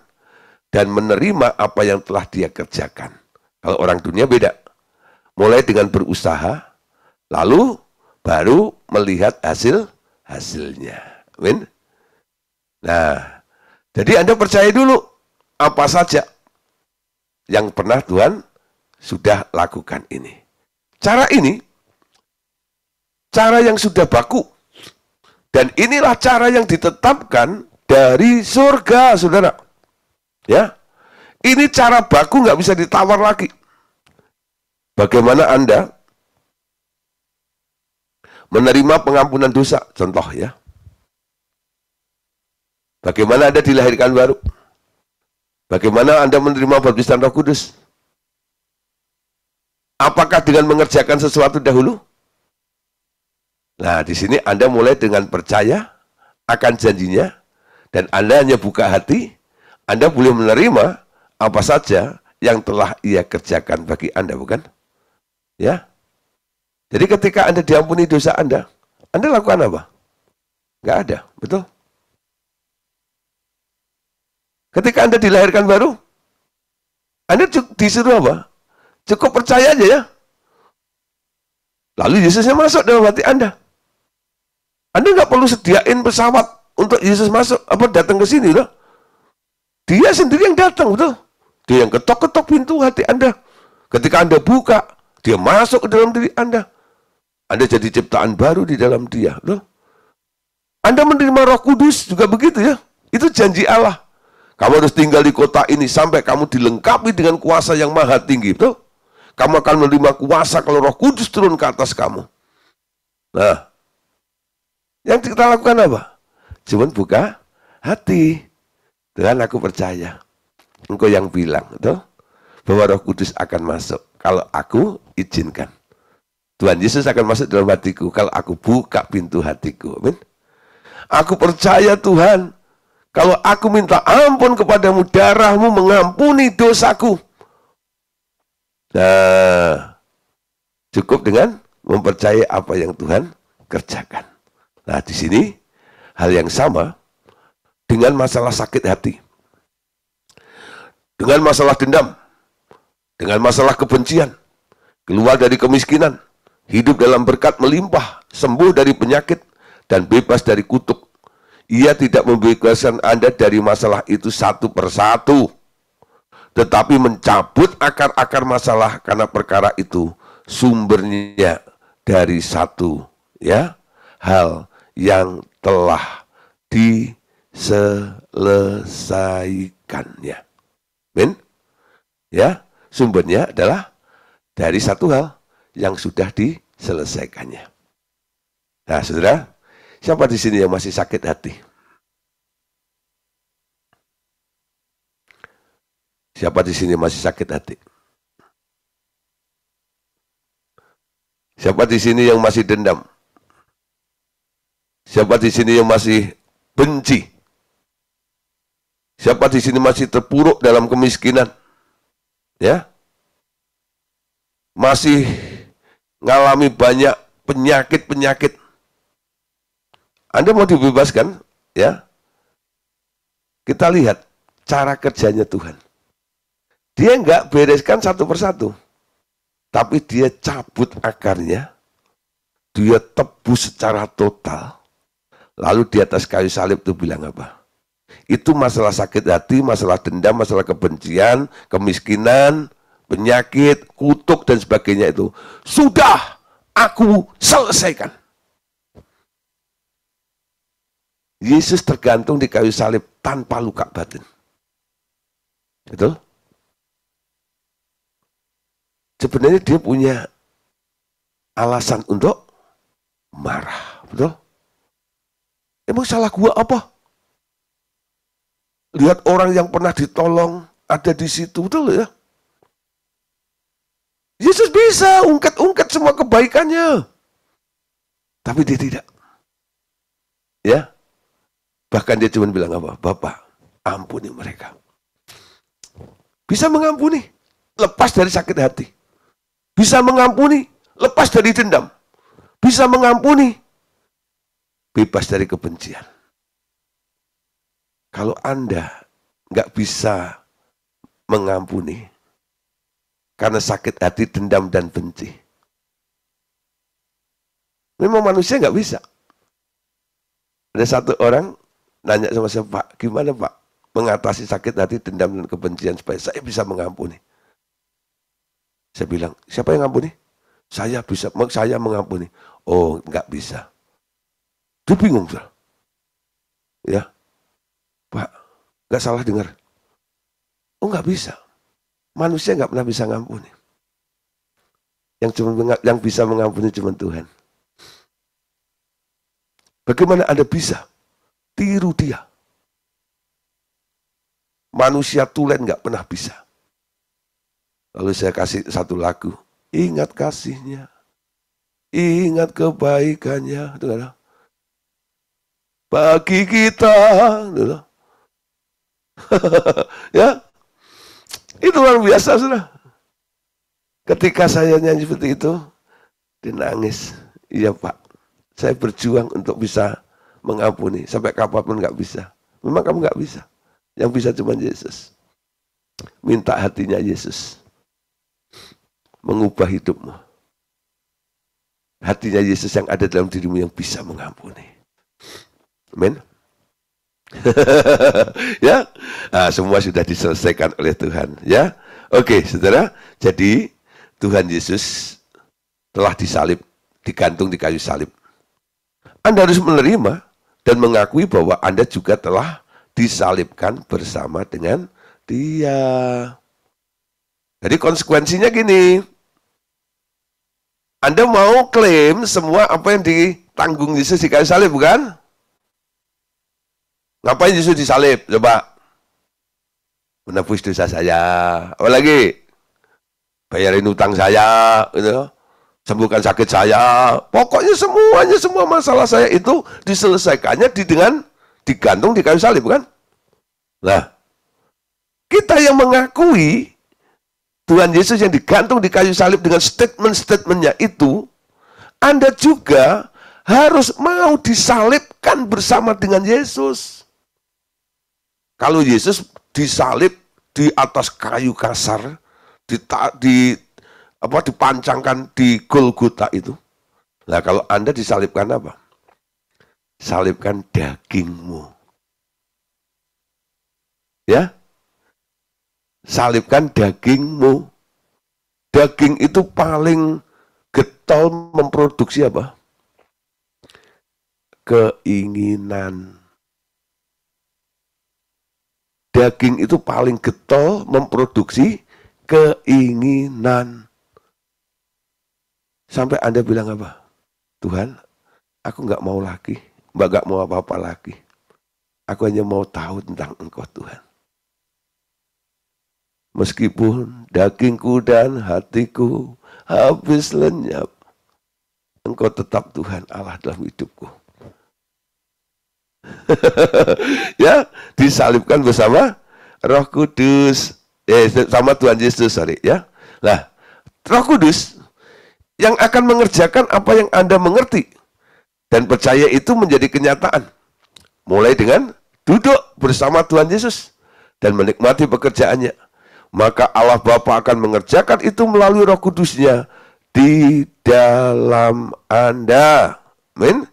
dan menerima apa yang telah Dia kerjakan. Kalau orang dunia beda. Mulai dengan berusaha, lalu baru melihat hasilnya. Amin. Nah, jadi Anda percaya dulu apa saja yang pernah Tuhan sudah lakukan ini. Cara ini, cara yang sudah baku. Dan inilah cara yang ditetapkan dari surga, saudara. Ya, ini cara baku nggak bisa ditawar lagi. Bagaimana Anda menerima pengampunan dosa? Contoh ya. Bagaimana Anda dilahirkan baru? Bagaimana Anda menerima baptisan Roh Kudus? Apakah dengan mengerjakan sesuatu dahulu? Nah, di sini Anda mulai dengan percaya akan janjinya, dan Anda hanya buka hati, Anda boleh menerima apa saja yang telah Ia kerjakan bagi Anda, bukan? Ya. Jadi ketika Anda diampuni dosa Anda lakukan apa? Nggak ada, betul? Ketika Anda dilahirkan baru, Anda disuruh apa? Cukup percaya aja ya. Lalu Yesusnya masuk dalam hati Anda. Anda nggak perlu sediain pesawat untuk Yesus masuk, apa datang ke sini loh. Dia sendiri yang datang, betul? Dia yang ketok-ketok pintu hati Anda. Ketika Anda buka, Dia masuk ke dalam diri Anda. Anda jadi ciptaan baru di dalam Dia, betul? Anda menerima Roh Kudus juga begitu ya. Itu janji Allah. Kamu harus tinggal di kota ini sampai kamu dilengkapi dengan kuasa yang maha tinggi, betul? Kamu akan menerima kuasa kalau Roh Kudus turun ke atas kamu. Nah, Yang kita lakukan apa? Cuman buka hati. Tuhan, aku percaya. Engkau yang bilang, betul? Bahwa Roh Kudus akan masuk kalau aku izinkan. Tuhan Yesus akan masuk dalam hatiku kalau aku buka pintu hatiku. Amin. Aku percaya Tuhan, kalau aku minta ampun kepadamu, darahmu mengampuni dosaku. Nah, cukup dengan mempercayai apa yang Tuhan kerjakan. Nah, di sini hal yang sama dengan masalah sakit hati, dengan masalah dendam, dengan masalah kebencian, keluar dari kemiskinan, hidup dalam berkat melimpah, sembuh dari penyakit, dan bebas dari kutuk. Ia tidak membebaskan Anda dari masalah itu satu persatu, tetapi mencabut akar-akar masalah karena perkara itu sumbernya dari satu hal yang telah diselesaikannya. Amin. Ya, sumbernya adalah dari satu hal yang sudah diselesaikannya. Nah, saudara, siapa di sini yang masih sakit hati? Siapa di sini masih sakit hati? Siapa di sini yang masih dendam? Siapa di sini yang masih benci? Siapa di sini masih terpuruk dalam kemiskinan? Ya? Masih ngalami banyak penyakit-penyakit. Anda mau dibebaskan? Ya? Kita lihat cara kerjanya Tuhan. Dia enggak bereskan satu persatu, tapi dia cabut akarnya, dia tebus secara total, lalu di atas kayu salib itu bilang apa? Itu masalah sakit hati, masalah dendam, masalah kebencian, kemiskinan, penyakit, kutuk, dan sebagainya itu sudah aku selesaikan. Yesus tergantung di kayu salib tanpa luka batin. Betul? Sebenarnya dia punya alasan untuk marah. Betul? Emang salah gua apa? Lihat orang yang pernah ditolong ada di situ, betul ya? Yesus bisa ungkat-ungkat semua kebaikannya. Tapi dia tidak. Ya. Bahkan dia cuma bilang apa? Bapak, ampuni mereka. Bisa mengampuni, lepas dari sakit hati. Bisa mengampuni, lepas dari dendam. Bisa mengampuni, bebas dari kebencian. Kalau Anda nggak bisa mengampuni karena sakit hati, dendam, dan benci, memang manusia nggak bisa. Ada satu orang nanya sama saya, Pak, gimana Pak mengatasi sakit hati, dendam, dan kebencian supaya saya bisa mengampuni? Saya bilang, siapa yang ngampuni? Saya bisa, saya mengampuni. Oh, nggak bisa. Dia bingung, saudara. Ya, Pak, nggak salah dengar. Oh, nggak bisa. Manusia nggak pernah bisa ngampuni. Yang bisa mengampuni cuma Tuhan. Bagaimana Anda bisa tiru dia? Manusia tulen nggak pernah bisa. Lalu saya kasih satu lagu. Ingat kasihnya. Ingat kebaikannya. Bagi kita. Ya. Itu luar biasa, sudah. Ketika saya nyanyi seperti itu, dia nangis. Iya Pak, saya berjuang untuk bisa mengampuni. Sampai kapanpun nggak bisa. Memang kamu nggak bisa. Yang bisa cuma Yesus. Minta hatinya Yesus. Mengubah hidupmu. Hatinya Yesus yang ada dalam dirimu yang bisa mengampuni. Amin. Ya, nah, semua sudah diselesaikan oleh Tuhan. Ya, oke, saudara. Jadi Tuhan Yesus telah disalib, digantung di kayu salib. Anda harus menerima dan mengakui bahwa Anda juga telah disalibkan bersama dengan Dia. Jadi konsekuensinya gini, Anda mau klaim semua apa yang tanggung Yesus di kayu salib, bukan? Ngapain Yesus disalib? Coba. Menebus dosa saya. Apa lagi? Bayarin utang saya, gitu. Sembuhkan sakit saya. Pokoknya semuanya, semua masalah saya itu diselesaikannya dengan digantung di kayu salib, bukan? Nah, kita yang mengakui Tuhan Yesus yang digantung di kayu salib dengan statement-statementnya itu, Anda juga harus mau disalibkan bersama dengan Yesus. Kalau Yesus disalib di atas kayu kasar, dipancangkan di Golgota itu. Nah, kalau Anda disalibkan apa? Salibkan dagingmu. Ya? Salibkan dagingmu. Daging itu paling getol memproduksi apa? Keinginan. Daging itu paling getol memproduksi keinginan. Sampai Anda bilang apa? Tuhan, aku nggak mau lagi. Nggak mau apa-apa lagi. Aku hanya mau tahu tentang Engkau, Tuhan. Meskipun dagingku dan hatiku habis lenyap, Engkau tetap Tuhan Allah dalam hidupku. Ya, disalibkan bersama Roh Kudus. Sama Tuhan Yesus, ya. Nah, Roh Kudus yang akan mengerjakan apa yang Anda mengerti dan percaya itu menjadi kenyataan. Mulai dengan duduk bersama Tuhan Yesus dan menikmati pekerjaannya. Maka Allah Bapa akan mengerjakan itu melalui Roh Kudus-Nya di dalam Anda. Amin.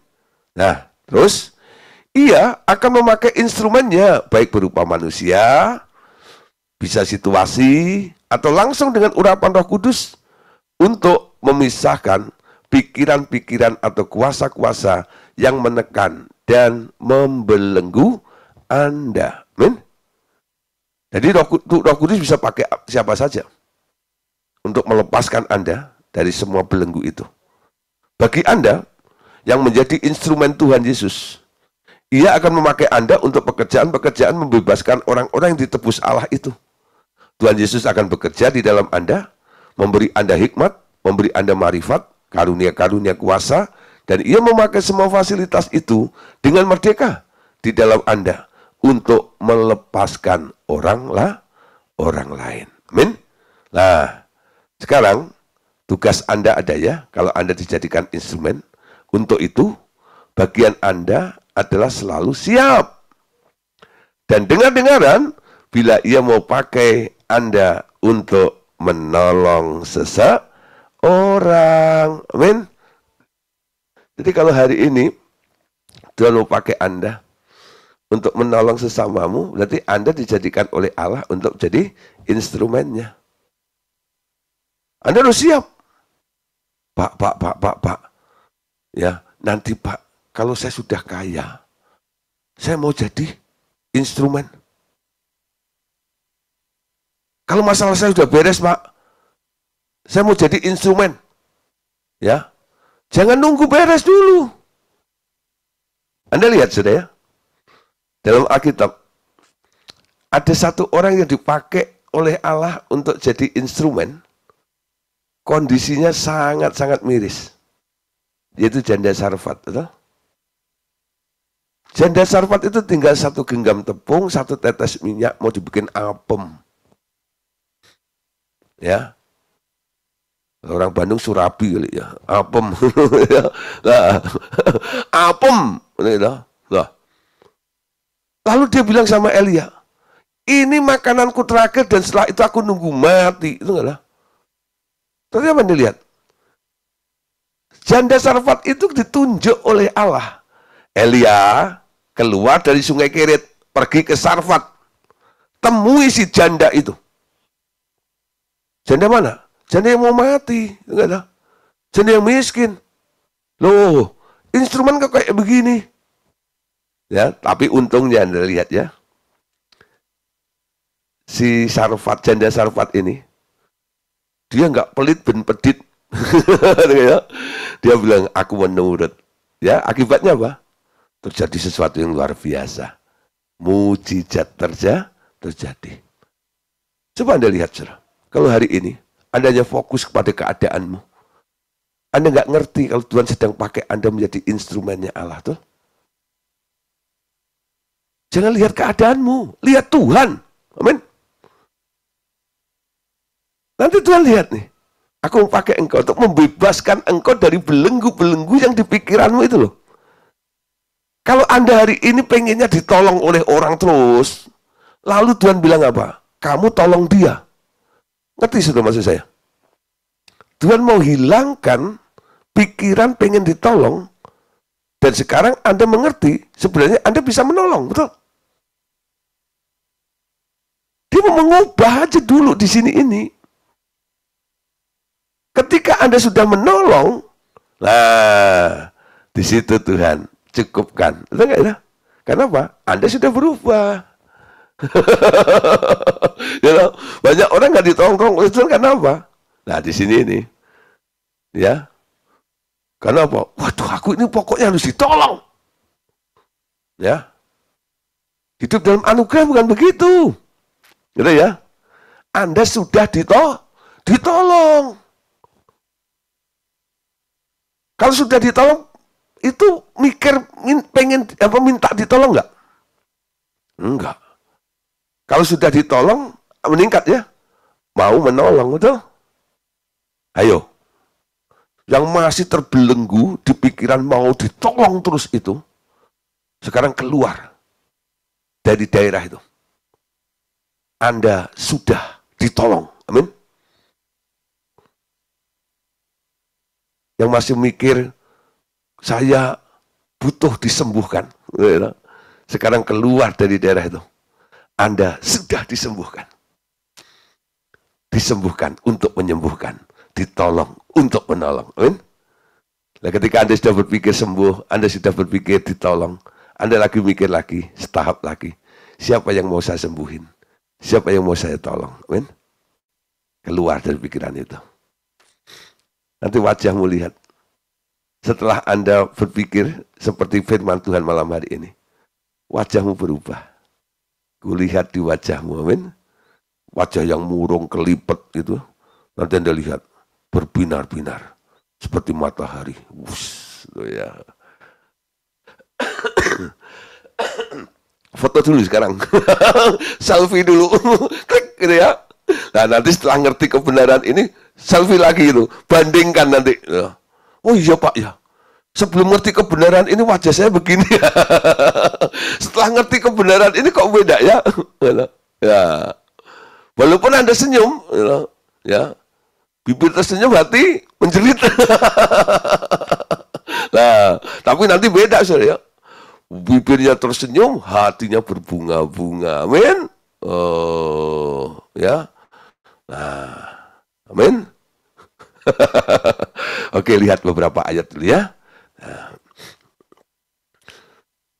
Nah, terus Ia akan memakai instrumennya, baik berupa manusia, bisa situasi, atau langsung dengan urapan Roh Kudus untuk memisahkan pikiran-pikiran atau kuasa-kuasa yang menekan dan membelenggu Anda. Amin. Jadi Roh Kudus bisa pakai siapa saja untuk melepaskan Anda dari semua belenggu itu. Bagi Anda yang menjadi instrumen Tuhan Yesus, Ia akan memakai Anda untuk pekerjaan-pekerjaan membebaskan orang-orang yang ditebus Allah itu. Tuhan Yesus akan bekerja di dalam Anda, memberi Anda hikmat, memberi Anda marifat, karunia-karunia kuasa, dan Ia memakai semua fasilitas itu dengan merdeka di dalam Anda untuk melepaskan orang lain. Amin. Nah, sekarang tugas Anda ada ya, kalau Anda dijadikan instrumen. Untuk itu, bagian Anda adalah selalu siap. Dan dengar-dengaran, bila Ia mau pakai Anda untuk menolong seseorang. Amin. Jadi kalau hari ini Tuhan mau pakai Anda untuk menolong sesamamu, berarti Anda dijadikan oleh Allah untuk jadi instrumennya. Anda harus siap. Pak. Ya, nanti Pak, kalau saya sudah kaya, saya mau jadi instrumen. Kalau masalah saya sudah beres, Pak, saya mau jadi instrumen. Ya, jangan nunggu beres dulu. Anda lihat, saudara, dalam Alkitab, ada satu orang yang dipakai oleh Allah untuk jadi instrumen, kondisinya sangat-sangat miris, yaitu janda Sarfat. Betul? Janda Sarfat itu tinggal satu genggam tepung, satu tetes minyak, mau dibikin apem. Ya, orang Bandung surabi kali ya, apem. Nah, apem. Nah. Lalu dia bilang sama Elia, ini makananku terakhir dan setelah itu aku nunggu mati. Itu enggak lah. Terus apa dilihat? Janda Sarfat itu ditunjuk oleh Allah. Elia keluar dari sungai Kerit, pergi ke Sarfat. Temui si janda itu. Janda mana? Janda yang mau mati. Enggak ada. Janda yang miskin. Loh, instrumen kok kayak begini? Ya, tapi untungnya Anda lihat ya. Si Sarfat, janda Sarfat ini, dia nggak pelit ben pedit. Dia bilang, aku menurut. Ya, akibatnya apa? Terjadi sesuatu yang luar biasa. Mujizat terjadi. Coba Anda lihat, saudara. Kalau hari ini, Anda hanya fokus kepada keadaanmu. Anda nggak ngerti kalau Tuhan sedang pakai Anda menjadi instrumennya Allah. Tuh. Jangan lihat keadaanmu, lihat Tuhan. Amin. Nanti Tuhan lihat nih. Aku mau pakai engkau untuk membebaskan engkau dari belenggu-belenggu yang di pikiranmu itu loh. Kalau Anda hari ini pengennya ditolong oleh orang terus, lalu Tuhan bilang apa? Kamu tolong dia. Ngerti sudah maksud saya? Tuhan mau hilangkan pikiran pengen ditolong, dan sekarang Anda mengerti, sebenarnya Anda bisa menolong, betul? Dia mau mengubah aja dulu di sini ini. Ketika Anda sudah menolong, nah, di situ Tuhan cukupkan. Betul nggak ya? Kenapa? Anda sudah berubah. You know, banyak orang nggak ditolong oleh Tuhan karena apa? Nah, di sini ini. Ya. Karena apa? Waduh, aku ini pokoknya harus ditolong. Ya. Hidup dalam anugerah bukan begitu. Gitu ya. Anda sudah ditolong. Kalau sudah ditolong, itu mikir pengen minta ditolong nggak? Enggak. Kalau sudah ditolong, meningkat ya. Mau menolong, betul? Ayo. Yang masih terbelenggu di pikiran mau ditolong terus itu, sekarang keluar dari daerah itu. Anda sudah ditolong. Amin. Yang masih mikir, saya butuh disembuhkan. Sekarang keluar dari daerah itu. Anda sudah disembuhkan. Disembuhkan untuk menyembuhkan. Ditolong untuk menolong. Amin. Nah, ketika Anda sudah berpikir sembuh, Anda sudah berpikir ditolong, Anda lagi mikir lagi, setahap lagi. Siapa yang mau saya sembuhin? Siapa yang mau saya tolong? Amin. Keluar dari pikiran itu. Nanti wajahmu lihat. Setelah Anda berpikir seperti firman Tuhan malam hari ini, wajahmu berubah. Kulihat di wajahmu, amin. Wajah yang murung, kelipet gitu. Nanti Anda lihat, berbinar-binar. Seperti matahari. Wuss, ya. Foto dulu sekarang. Selfie dulu. Klik gitu ya. Nah, nanti setelah ngerti kebenaran ini, selfie lagi itu. Bandingkan nanti. Oh iya Pak ya. Sebelum ngerti kebenaran ini wajah saya begini. Setelah ngerti kebenaran ini kok beda ya. Ya. Walaupun Anda senyum, ya. Bibir tersenyum, hati menjerit. Nah, tapi nanti beda saudara ya. Bibirnya tersenyum, hatinya berbunga-bunga. Amin. Oh, ya. Nah, amin. Oke, lihat beberapa ayat dulu ya.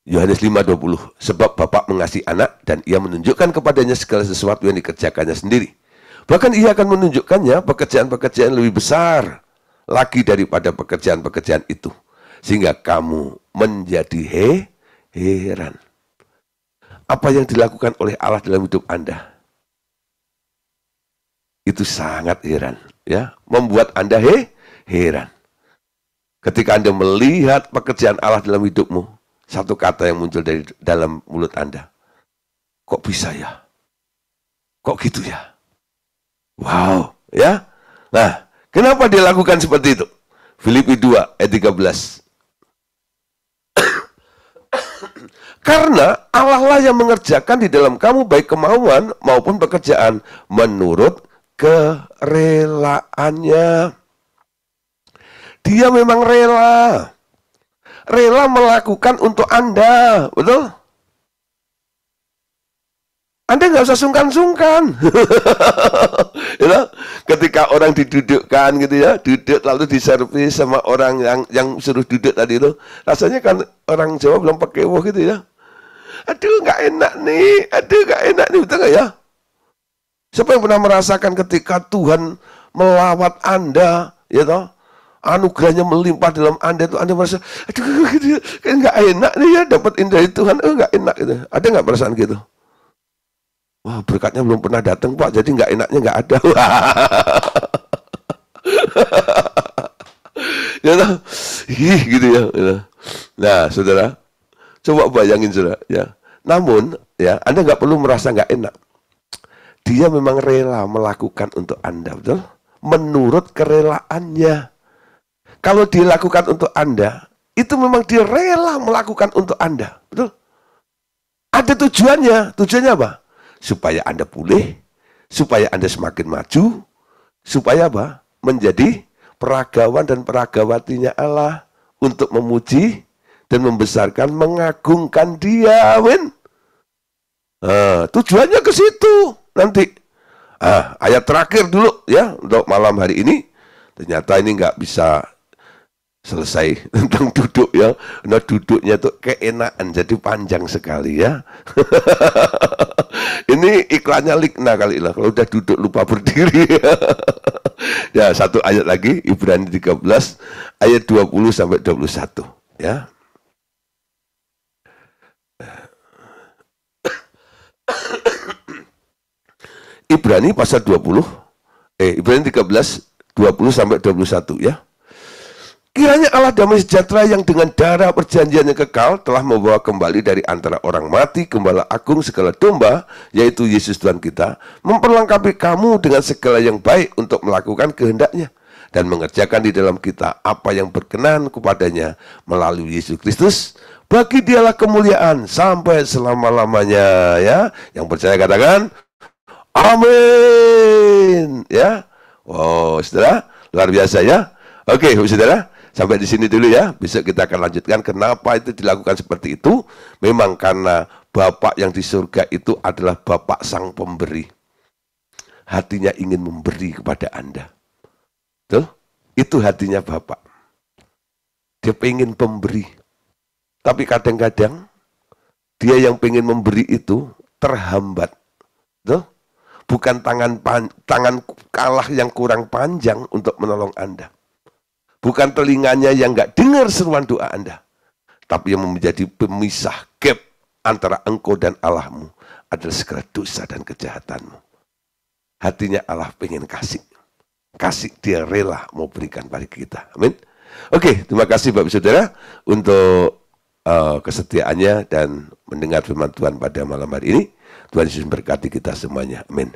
Yohanes 5:20. Sebab Bapa mengasihi anak dan ia menunjukkan kepadanya segala sesuatu yang dikerjakannya sendiri. Bahkan ia akan menunjukkannya pekerjaan-pekerjaan lebih besar lagi daripada pekerjaan-pekerjaan itu. Sehingga kamu menjadi heran. Apa yang dilakukan oleh Allah dalam hidup Anda? Itu sangat heran. Ya, membuat Anda heran. Ketika Anda melihat pekerjaan Allah dalam hidupmu, satu kata yang muncul dari dalam mulut Anda. Kok bisa ya? Kok gitu ya? Wow, ya. Nah, kenapa dia lakukan seperti itu? Filipi 2 ayat 13. Karena Allah lah yang mengerjakan di dalam kamu baik kemauan maupun pekerjaan menurut kerelaannya. Dia memang rela melakukan untuk Anda, betul? Anda nggak usah sungkan-sungkan. Ketika orang didudukkan gitu ya, duduk lalu diservis sama orang yang suruh duduk tadi itu, rasanya kan orang Jawa bilang pakewo gitu ya. Aduh nggak enak nih, betul nggak ya? Siapa yang pernah merasakan ketika Tuhan melawat Anda, ya toh? anugerahnya melimpah dalam Anda itu Anda merasa, aduh, kayak nggak enak nih ya dapat indah dari Tuhan, nggak enak gitu. Ada nggak perasaan gitu? Wah, berkatnya belum pernah datang Pak, jadi nggak enaknya nggak ada. Ya, gitu ya. Nah, saudara, coba bayangin saudara, ya. Namun, ya, Anda nggak perlu merasa nggak enak. Dia memang rela melakukan untuk Anda, betul? Menurut kerelaannya. Kalau dilakukan untuk Anda, itu memang dia rela melakukan untuk Anda, betul? Ada tujuannya. Tujuannya apa? Supaya Anda pulih, supaya Anda semakin maju, supaya apa? Menjadi peragawan dan peragawatinya Allah untuk memuji dan membesarkan, mengagungkan Dia. Amin. Tujuannya ke situ nanti. Ayat terakhir dulu ya untuk malam hari ini. Ternyata ini nggak bisa selesai tentang duduk ya. Nah, duduknya tuh keenaan, jadi panjang sekali ya. Ini iklannya Likna kali lah. Kalau udah duduk lupa berdiri. Ya, satu ayat lagi, Ibrani 13 ayat 20 sampai 21 ya. Ibrani pasal 20, Ibrani 13 20 sampai 21 ya. Kiranya Allah damai sejahtera yang dengan darah perjanjian yang kekal telah membawa kembali dari antara orang mati Gembala Agung segala domba, yaitu Yesus Tuhan kita, memperlengkapi kamu dengan segala yang baik untuk melakukan kehendaknya dan mengerjakan di dalam kita apa yang berkenan kepadanya melalui Yesus Kristus. Bagi Dialah kemuliaan sampai selama-lamanya ya. Yang percaya katakan amin ya. Wow, saudara, luar biasa ya. Oke, saudara, sampai di sini dulu ya. Besok kita akan lanjutkan kenapa itu dilakukan seperti itu. Memang karena Bapak yang di surga itu adalah Bapak sang pemberi. Hatinya ingin memberi kepada Anda. Tuh, itu hatinya Bapak. Dia pengen pemberi. Tapi kadang-kadang dia yang pengen memberi itu terhambat. Tuh, bukan tangan kalah yang kurang panjang untuk menolong Anda. Bukan telinganya yang nggak dengar seruan doa Anda. Tapi yang menjadi pemisah gap antara engkau dan Allahmu adalah segala dosa dan kejahatanmu. Hatinya Allah pengen kasih. Kasih, dia rela mau berikan pada kita. Amin. Oke, terima kasih Bapak Saudara untuk kesetiaannya dan mendengar firman Tuhan pada malam hari ini. Tuhan Yesus memberkati kita semuanya. Amin.